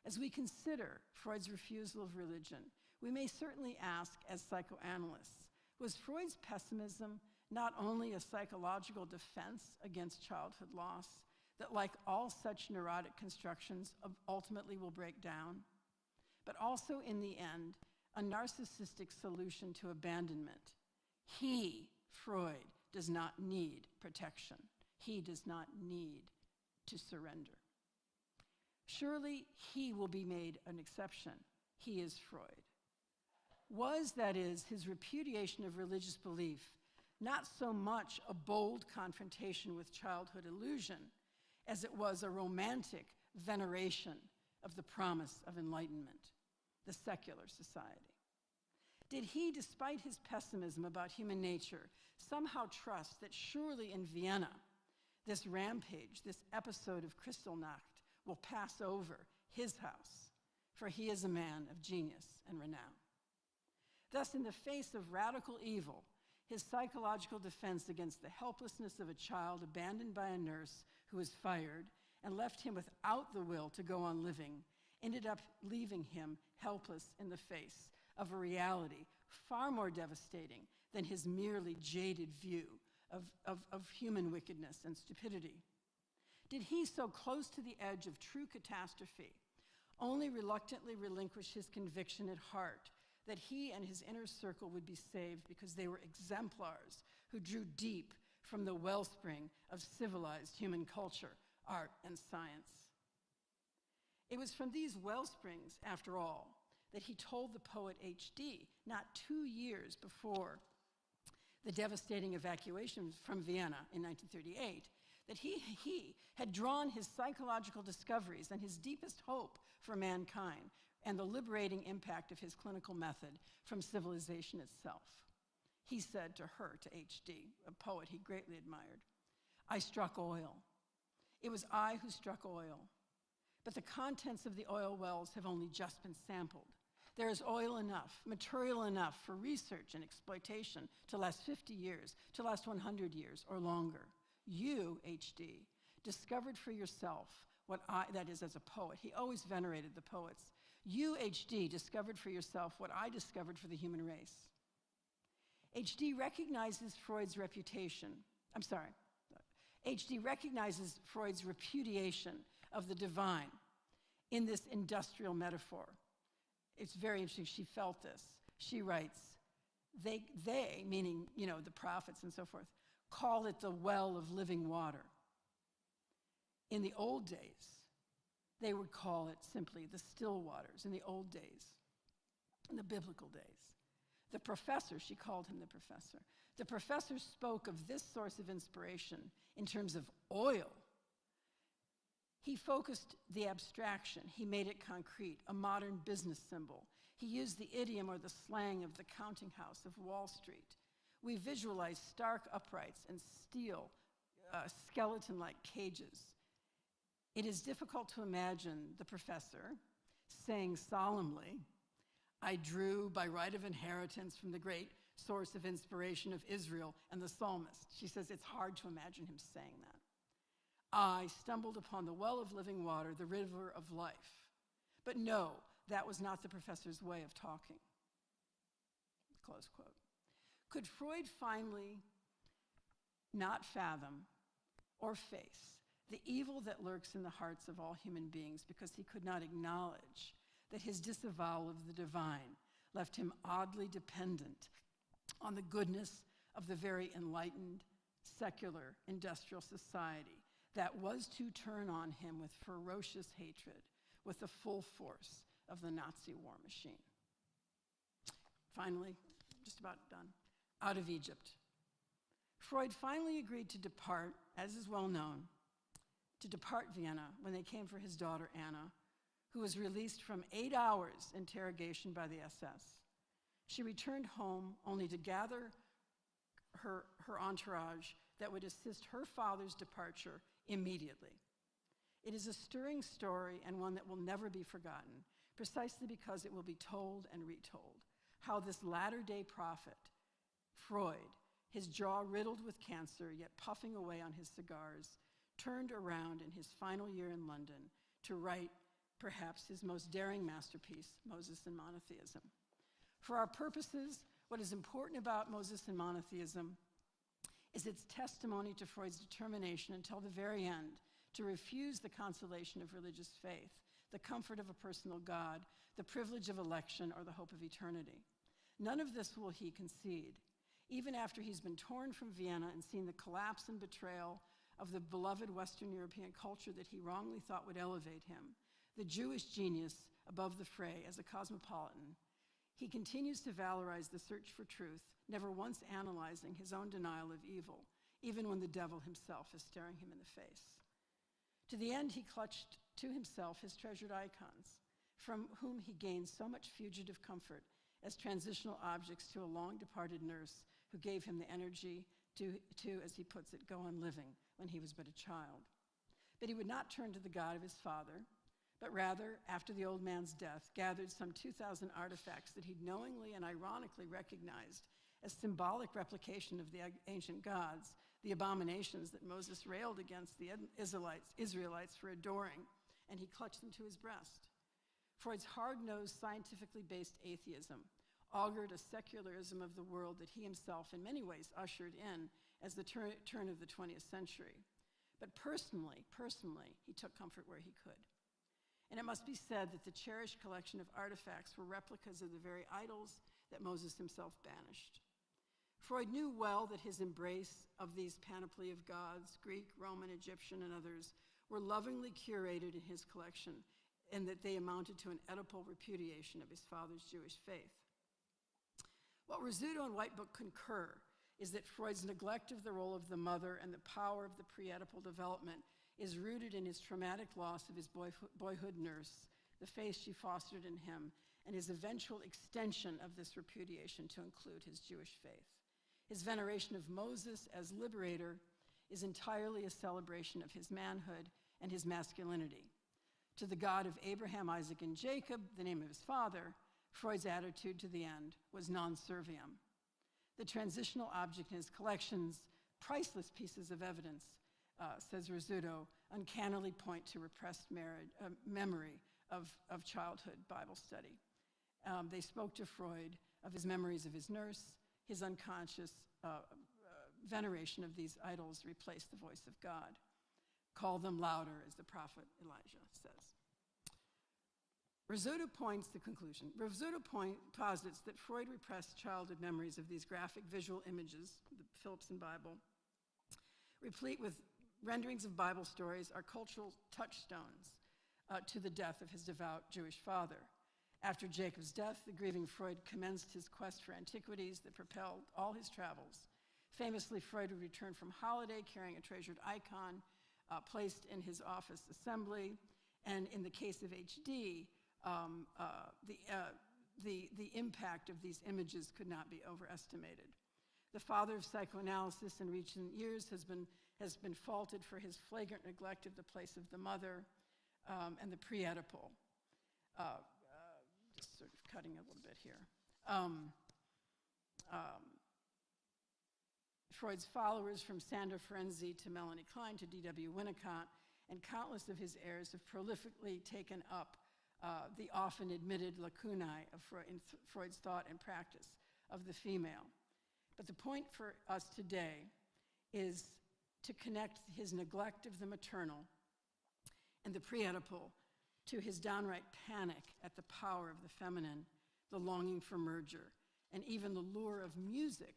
Speaker 3: As we consider Freud's refusal of religion, we may certainly ask, as psychoanalysts, was Freud's pessimism not only a psychological defense against childhood loss, that like all such neurotic constructions ultimately will break down, but also in the end, a narcissistic solution to abandonment? He, Freud, does not need protection. He does not need to surrender. Surely he will be made an exception. He is Freud. Was, that is, his repudiation of religious belief not so much a bold confrontation with childhood illusion as it was a romantic veneration of the promise of enlightenment, the secular society? Did he, despite his pessimism about human nature, somehow trust that surely in Vienna, this rampage, this episode of Kristallnacht, will pass over his house, for he is a man of genius and renown? Thus, in the face of radical evil, his psychological defense against the helplessness of a child abandoned by a nurse who was fired and left him without the will to go on living ended up leaving him helpless in the face of a reality far more devastating than his merely jaded view of human wickedness and stupidity. Did he, so close to the edge of true catastrophe, only reluctantly relinquish his conviction at heart that he and his inner circle would be saved because they were exemplars who drew deep from the wellspring of civilized human culture, art, and science? It was from these wellsprings, after all, that he told the poet H.D., not 2 years before the devastating evacuation from Vienna in 1938, that he had drawn his psychological discoveries and his deepest hope for mankind and the liberating impact of his clinical method from civilization itself. He said to her, to H.D., a poet he greatly admired, "I struck oil. It was I who struck oil. But the contents of the oil wells have only just been sampled. There is oil enough, material enough for research and exploitation to last 50 years, to last 100 years or longer. You, H.D., discovered for yourself what that is, as a poet, he always venerated the poets. You, H.D., discovered for yourself what I discovered for the human race." H.D. recognizes Freud's reputation. H.D. recognizes Freud's repudiation of the divine in this industrial metaphor. It's very interesting. She felt this. She writes, they meaning, the prophets and so forth, call it the well of living water. In the old days, they would call it simply the still waters in the old days, in the biblical days. The professor, she called him the professor. The professor spoke of this source of inspiration in terms of oil. He focused the abstraction. He made it concrete, a modern business symbol. He used the idiom or the slang of the counting house of Wall Street. We visualize stark uprights and steel, skeleton-like cages. It is difficult to imagine the professor saying solemnly, "I drew by right of inheritance from the great source of inspiration of Israel and the psalmist." She says it's hard to imagine him saying that. "I stumbled upon the well of living water, the river of life." But no, that was not the professor's way of talking. Close quote. Could Freud finally not fathom or face the evil that lurks in the hearts of all human beings because he could not acknowledge that his disavowal of the divine left him oddly dependent on the goodness of the very enlightened, secular, industrial society that was to turn on him with ferocious hatred, with the full force of the Nazi war machine? Finally, just about done, out of Egypt. Freud finally agreed to depart, as is well known, to depart Vienna when they came for his daughter Anna, who was released from 8 hours interrogation by the SS. She returned home only to gather her entourage that would assist her father's departure immediately. It is a stirring story and one that will never be forgotten, precisely because it will be told and retold, how this latter-day prophet, Freud, his jaw riddled with cancer, yet puffing away on his cigars, turned around in his final year in London to write perhaps his most daring masterpiece, Moses and Monotheism. For our purposes, what is important about Moses and Monotheism is its testimony to Freud's determination until the very end to refuse the consolation of religious faith, the comfort of a personal God, the privilege of election, or the hope of eternity. None of this will he concede. Even after he's been torn from Vienna and seen the collapse and betrayal of the beloved Western European culture that he wrongly thought would elevate him, the Jewish genius above the fray as a cosmopolitan, he continues to valorize the search for truth, never once analyzing his own denial of evil, even when the devil himself is staring him in the face. To the end, he clutched to himself his treasured icons, from whom he gained so much fugitive comfort as transitional objects to a long-departed nurse who gave him the energy to, as he puts it, go on living when he was but a child. But he would not turn to the God of his father, but rather, after the old man's death, gathered some 2,000 artifacts that he'd knowingly and ironically recognized as symbolic replication of the ancient gods, the abominations that Moses railed against the Israelites for adoring, and he clutched them to his breast. Freud's hard-nosed, scientifically based atheism augured a secularism of the world that he himself in many ways ushered in as the turn of the 20th century. But personally, he took comfort where he could. And it must be said that the cherished collection of artifacts were replicas of the very idols that Moses himself banished. Freud knew well that his embrace of these panoply of gods, Greek, Roman, Egyptian, and others, were lovingly curated in his collection, and that they amounted to an Oedipal repudiation of his father's Jewish faith. What Rizzuto and Whitebook concur is that Freud's neglect of the role of the mother and the power of the pre-Oedipal development is rooted in his traumatic loss of his boyhood nurse, the faith she fostered in him, and his eventual extension of this repudiation to include his Jewish faith. His veneration of Moses as liberator is entirely a celebration of his manhood and his masculinity. To the God of Abraham, Isaac, and Jacob, the name of his father, Freud's attitude to the end was non serviam. The transitional object in his collections, priceless pieces of evidence, says Rizzuto, uncannily point to repressed memory of childhood Bible study. They spoke to Freud of his memories of his nurse. His unconscious veneration of these idols replaced the voice of God. Call them louder, as the prophet Elijah says. Rizzuto posits that Freud repressed childhood memories of these graphic visual images, the Phillipson Bible, replete with renderings of Bible stories, are cultural touchstones to the death of his devout Jewish father. After Jacob's death, the grieving Freud commenced his quest for antiquities that propelled all his travels. Famously, Freud would return from holiday carrying a treasured icon placed in his office assembly, and in the case of HD, the impact of these images could not be overestimated. The father of psychoanalysis in recent years has been faulted for his flagrant neglect of the place of the mother and the pre-Oedipal. Just sort of cutting a little bit here. Freud's followers, from Sandra Ferenczi to Melanie Klein to D.W. Winnicott, and countless of his heirs have prolifically taken up the often admitted lacunae of in Freud's thought and practice of the female. But the point for us today is to connect his neglect of the maternal and the pre-Oedipal to his downright panic at the power of the feminine, the longing for merger, and even the lure of music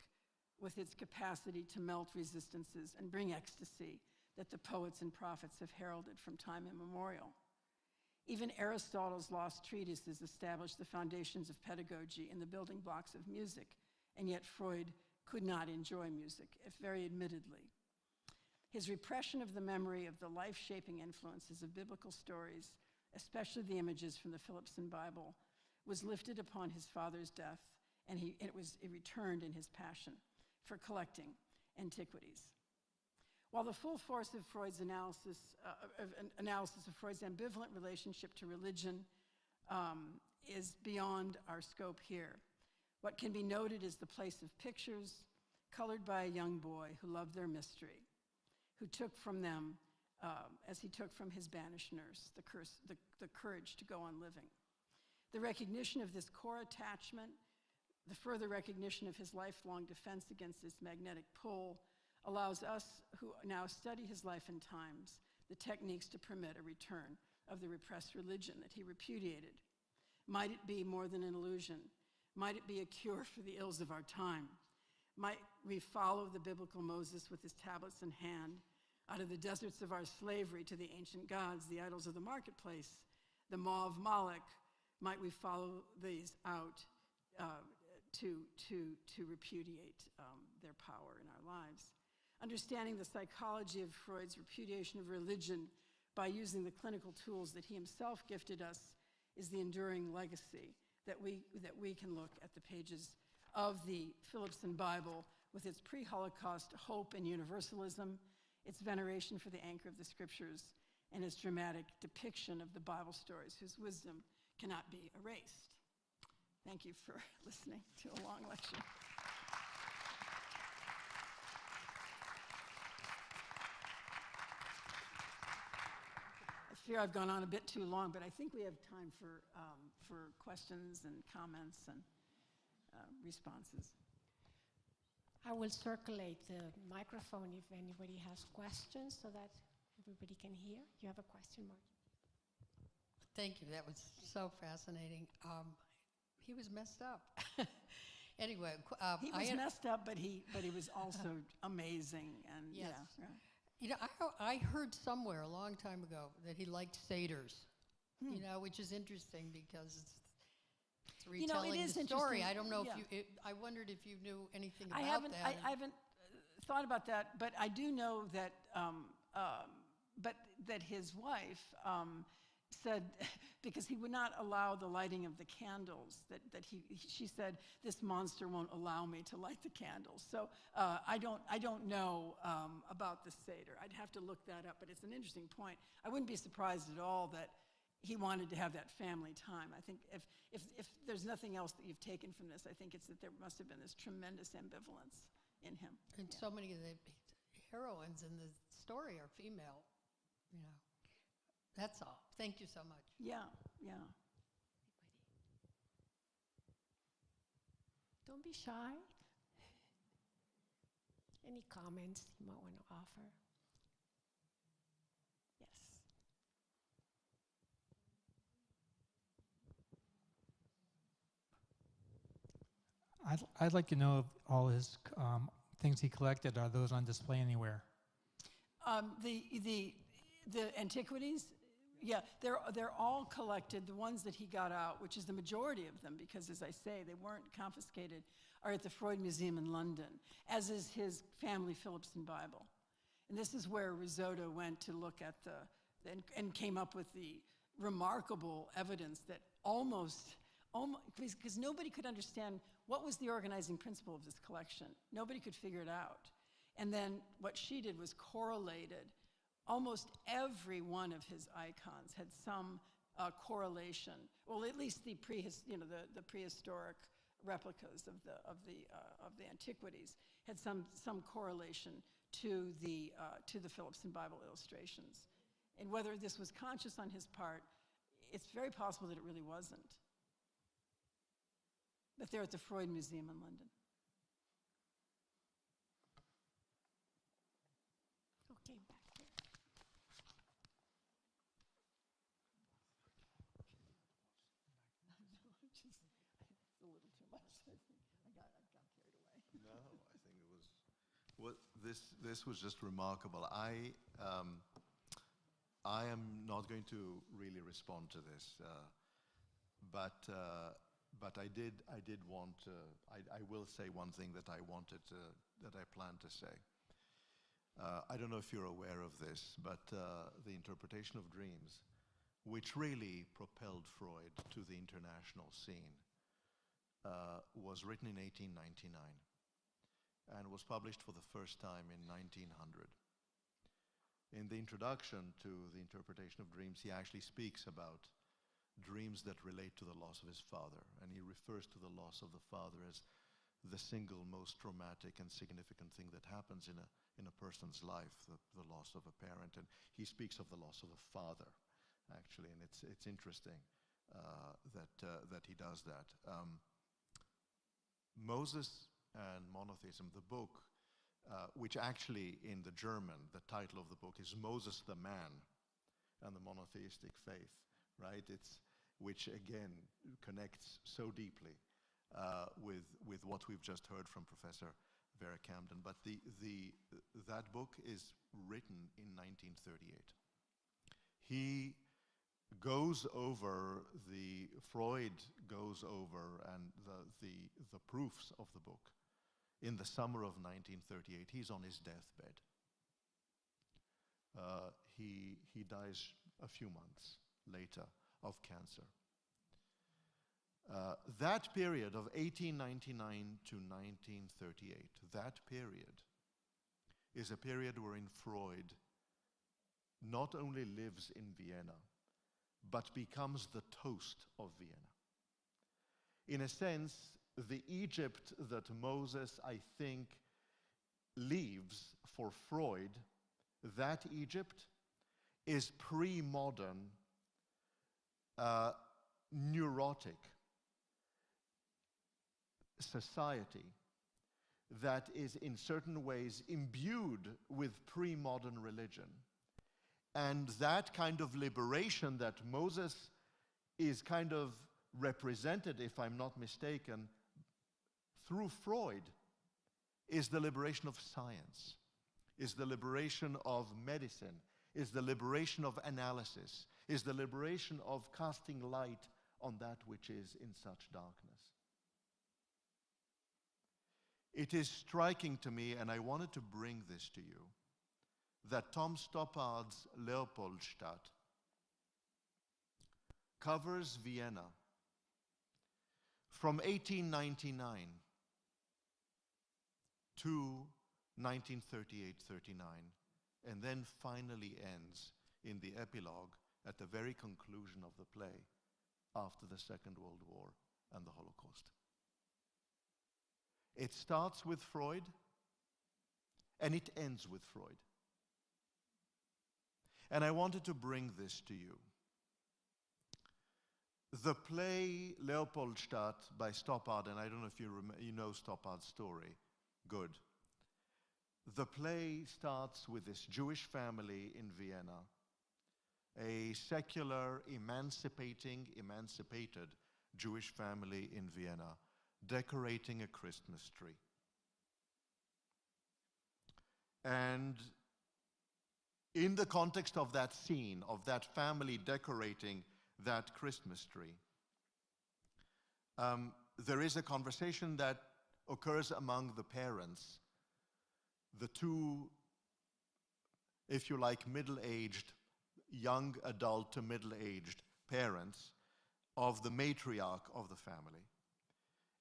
Speaker 3: with its capacity to melt resistances and bring ecstasy that the poets and prophets have heralded from time immemorial. Even Aristotle's lost treatises established the foundations of pedagogy and the building blocks of music, and yet Freud could not enjoy music, if very admittedly. His repression of the memory of the life-shaping influences of biblical stories especially the images from the Phillipson Bible, was lifted upon his father's death, and it returned in his passion for collecting antiquities. While the full force of Freud's analysis of Freud's ambivalent relationship to religion is beyond our scope here, what can be noted is the place of pictures colored by a young boy who loved their mystery, who took from them, as he took from his banished nurse, the courage to go on living. The recognition of this core attachment, the further recognition of his lifelong defense against this magnetic pull, allows us who now study his life and times the techniques to permit a return of the repressed religion that he repudiated. Might it be more than an illusion? Might it be a cure for the ills of our time? Might we follow the biblical Moses with his tablets in hand, out of the deserts of our slavery to the ancient gods, the idols of the marketplace, the maw of Moloch? Might we follow these out to repudiate their power in our lives? Understanding the psychology of Freud's repudiation of religion by using the clinical tools that he himself gifted us is the enduring legacy that we can look at the pages of the Phillipson Bible with its pre-Holocaust hope and universalism, its veneration for the anchor of the scriptures, and its dramatic depiction of the Bible stories whose wisdom cannot be erased. Thank you for listening to a long lecture. I fear I've gone on a bit too long, but I think we have time for questions and comments and responses.
Speaker 1: I will circulate the microphone if anybody has questions so that everybody can hear. You have a question, Mark?
Speaker 4: Thank you. That was so fascinating. He was messed up. Anyway,
Speaker 3: he was messed up, but he was also amazing. And
Speaker 4: yes.
Speaker 3: Yeah.
Speaker 4: You know, I heard somewhere a long time ago that he liked satyrs. You know, which is interesting because it's retelling the story. I don't know if you. I wondered if you knew anything about that.
Speaker 3: I haven't thought about that, but I do know that. But that his wife said, because he would not allow the lighting of the candles, she said, this monster won't allow me to light the candles. So I don't know about the satyr. I'd have to look that up, but it's an interesting point. I wouldn't be surprised at all that he wanted to have that family time. I think if there's nothing else that you've taken from this, I think it's that there must have been this tremendous ambivalence in him.
Speaker 4: And so many of the heroines in the story are female, you know. That's all. Thank you so much.
Speaker 3: Yeah.
Speaker 1: Don't be shy. Any comments you might want to offer? Yes.
Speaker 5: I'd like to know if all his things he collected, are those on display anywhere?
Speaker 3: The antiquities, yeah, they're all collected. The ones that he got out, which is the majority of them, because as I say, they weren't confiscated, are at the Freud Museum in London, as is his family Phillipson Bible. And this is where Risotto went to look at and came up with the remarkable evidence that almost, because nobody could understand what was the organizing principle of this collection. Nobody could figure it out. And then what she did was correlated. Almost every one of his icons had some correlation. Well, at least the prehistoric replicas of the antiquities had some correlation to the Phillipson Bible illustrations. And whether this was conscious on his part, it's very possible that it really wasn't. But they're at the Freud Museum in London.
Speaker 1: Okay, back there.
Speaker 3: It's a little too much. I got carried away.
Speaker 2: No, I think it was. Well, this was just remarkable. I am not going to really respond to this, but I did want. I will say one thing that I planned to say. I don't know if you're aware of this, but the interpretation of dreams which really propelled Freud to the international scene, was written in 1899 and was published for the first time in 1900. In the introduction to the interpretation of dreams, he actually speaks about dreams that relate to the loss of his father, and he refers to the loss of the father as the single most traumatic and significant thing that happens in a person's life, the loss of a parent. And he speaks of the loss of a father, actually, and it's interesting that he does that. Moses and Monotheism, the book, which actually in the German, the title of the book is Moses the Man and the Monotheistic Faith, right? Which again connects so deeply with what we've just heard from Professor Vera Camden. But that book is written in 1938. Freud goes over and the proofs of the book in the summer of 1938. He's on his deathbed. He dies a few months later of cancer. That period of 1899 to 1938, that period is a period wherein Freud not only lives in Vienna, but becomes the toast of Vienna. In a sense, the Egypt that Moses, I think, leaves for Freud, that Egypt is pre-modern, neurotic society that is in certain ways imbued with pre-modern religion. And that kind of liberation that Moses is kind of represented, if I'm not mistaken, through Freud, is the liberation of science, is the liberation of medicine, is the liberation of analysis, is the liberation of casting light on that which is in such darkness. It is striking to me, and I wanted to bring this to you, that Tom Stoppard's Leopoldstadt covers Vienna from 1899 to 1938-39, and then finally ends in the epilogue at the very conclusion of the play after the Second World War and the Holocaust. It starts with Freud and it ends with Freud. And I wanted to bring this to you. The play Leopoldstadt by Stoppard, and I don't know if you know Stoppard's story. Good. The play starts with this Jewish family in Vienna, a secular, emancipated Jewish family in Vienna, decorating a Christmas tree. And in the context of that scene, of that family decorating that Christmas tree, there is a conversation that occurs among the parents, the two, if you like, middle-aged, young adult to middle-aged parents of the matriarch of the family.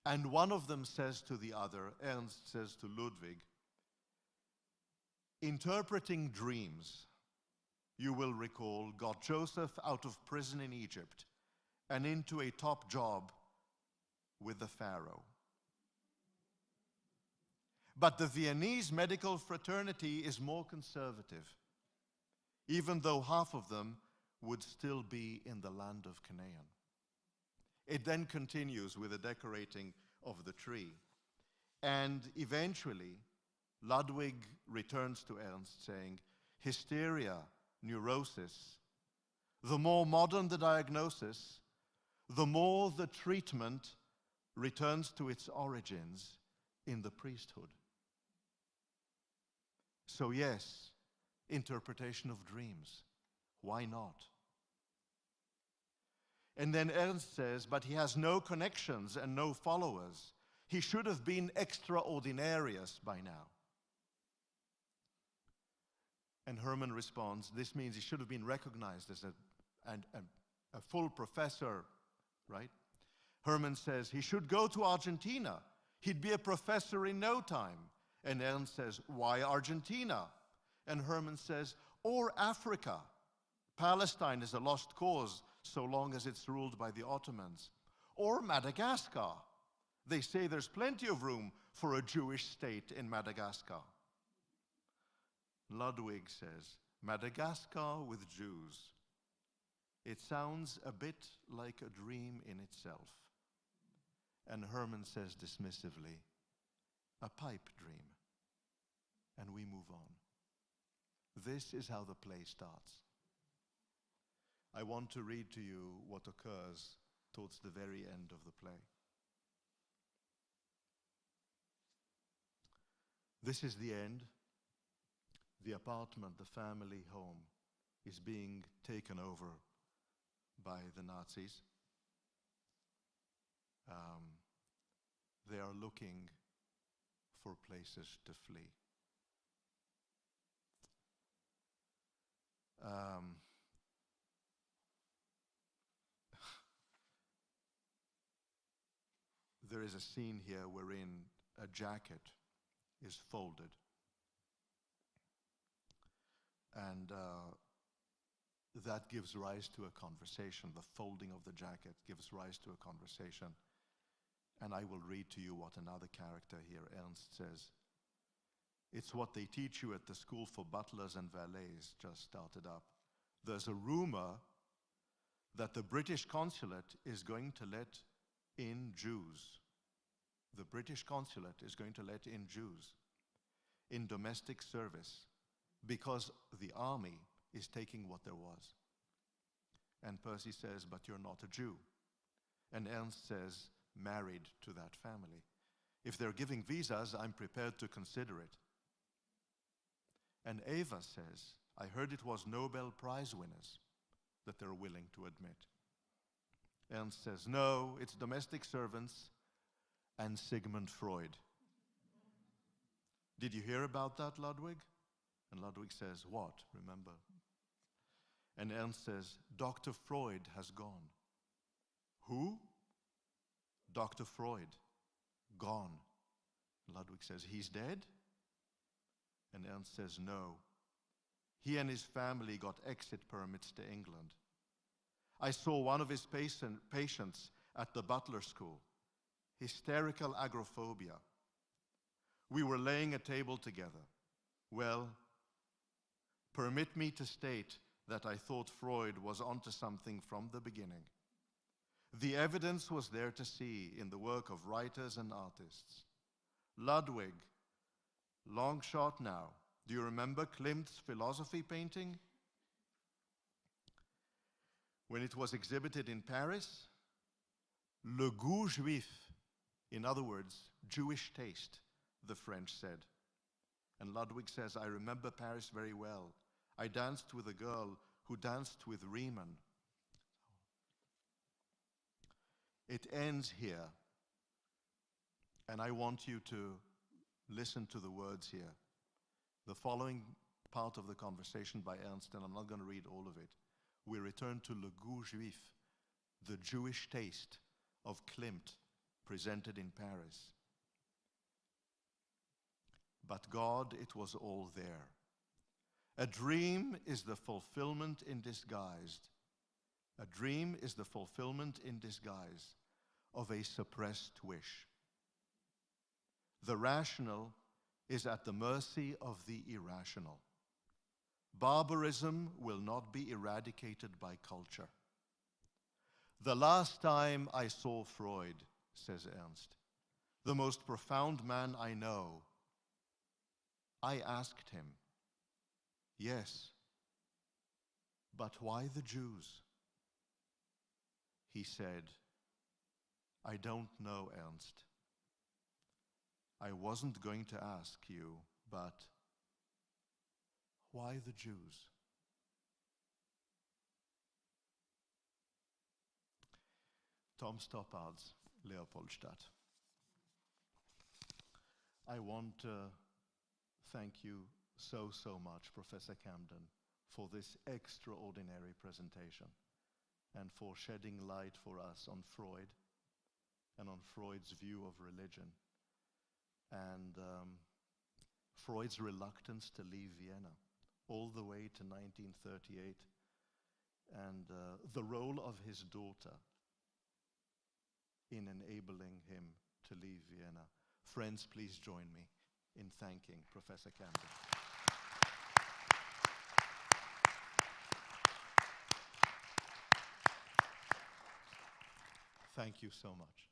Speaker 2: And one of them says to the other, Ernst says to Ludwig, interpreting dreams, you will recall, got Joseph out of prison in Egypt and into a top job with the Pharaoh. But the Viennese medical fraternity is more conservative, even though half of them would still be in the land of Canaan. It then continues with the decorating of the tree. And eventually, Ludwig returns to Ernst saying, hysteria, neurosis, the more modern the diagnosis, the more the treatment returns to its origins in the priesthood. So yes, interpretation of dreams. Why not? And then Ernst says, but he has no connections and no followers. He should have been extraordinarius by now. And Hermann responds, this means he should have been recognized and a full professor, right? Herman says he should go to Argentina. He'd be a professor in no time. And Ernst says, why Argentina? And Herman says, or Africa. Palestine is a lost cause so long as it's ruled by the Ottomans. Or Madagascar. They say there's plenty of room for a Jewish state in Madagascar. Ludwig says, Madagascar with Jews. It sounds a bit like a dream in itself. And Herman says dismissively, a pipe dream. And we move on. This is how the play starts. I want to read to you what occurs towards the very end of the play. This is the end. The apartment, the family home, is being taken over by the Nazis. They are looking for places to flee. There is a scene here wherein a jacket is folded. And that gives rise to a conversation. The folding of the jacket gives rise to a conversation. And I will read to you what another character here, Ernst, says. It's what they teach you at the school for butlers and valets, just started up. There's a rumor that the British consulate is going to let in Jews. The British consulate is going to let in Jews in domestic service because the army is taking what there was. And Percy says, but you're not a Jew. And Ernst says, married to that family. If they're giving visas, I'm prepared to consider it. And Eva says, I heard it was Nobel Prize winners that they're willing to admit. Ernst says, no, it's domestic servants and Sigmund Freud. Did you hear about that, Ludwig? And Ludwig says, what? Remember? And Ernst says, Dr. Freud has gone. Who? Dr. Freud. Gone. Ludwig says, he's dead? And Ernst says, no. He and his family got exit permits to England. I saw one of his patients at the butler school. Hysterical agoraphobia. We were laying a table together. Well, permit me to state that I thought Freud was onto something from the beginning. The evidence was there to see in the work of writers and artists. Ludwig, long shot now. Do you remember Klimt's philosophy painting? When it was exhibited in Paris, le goût juif, in other words, Jewish taste, the French said. And Ludwig says, I remember Paris very well. I danced with a girl who danced with Riemann. It ends here. And I want you to listen to the words here. The following part of the conversation by Ernst, and I'm not going to read all of it. We return to le goût juif, the Jewish taste of Klimt, presented in Paris. But God, it was all there. A dream is the fulfillment in disguise. A dream is the fulfillment in disguise of a suppressed wish. The rational is at the mercy of the irrational. Barbarism will not be eradicated by culture. The last time I saw Freud, says Ernst, the most profound man I know, I asked him, yes, but why the Jews? He said, I don't know, Ernst. I wasn't going to ask you, but why the Jews? Tom Stoppard's Leopoldstadt. I want to thank you so much, Professor Camden, for this extraordinary presentation. and for shedding light for us on Freud and on Freud's view of religion, and Freud's reluctance to leave Vienna all the way to 1938, and the role of his daughter in enabling him to leave Vienna. Friends, please join me in thanking Professor Camden. Thank you so much.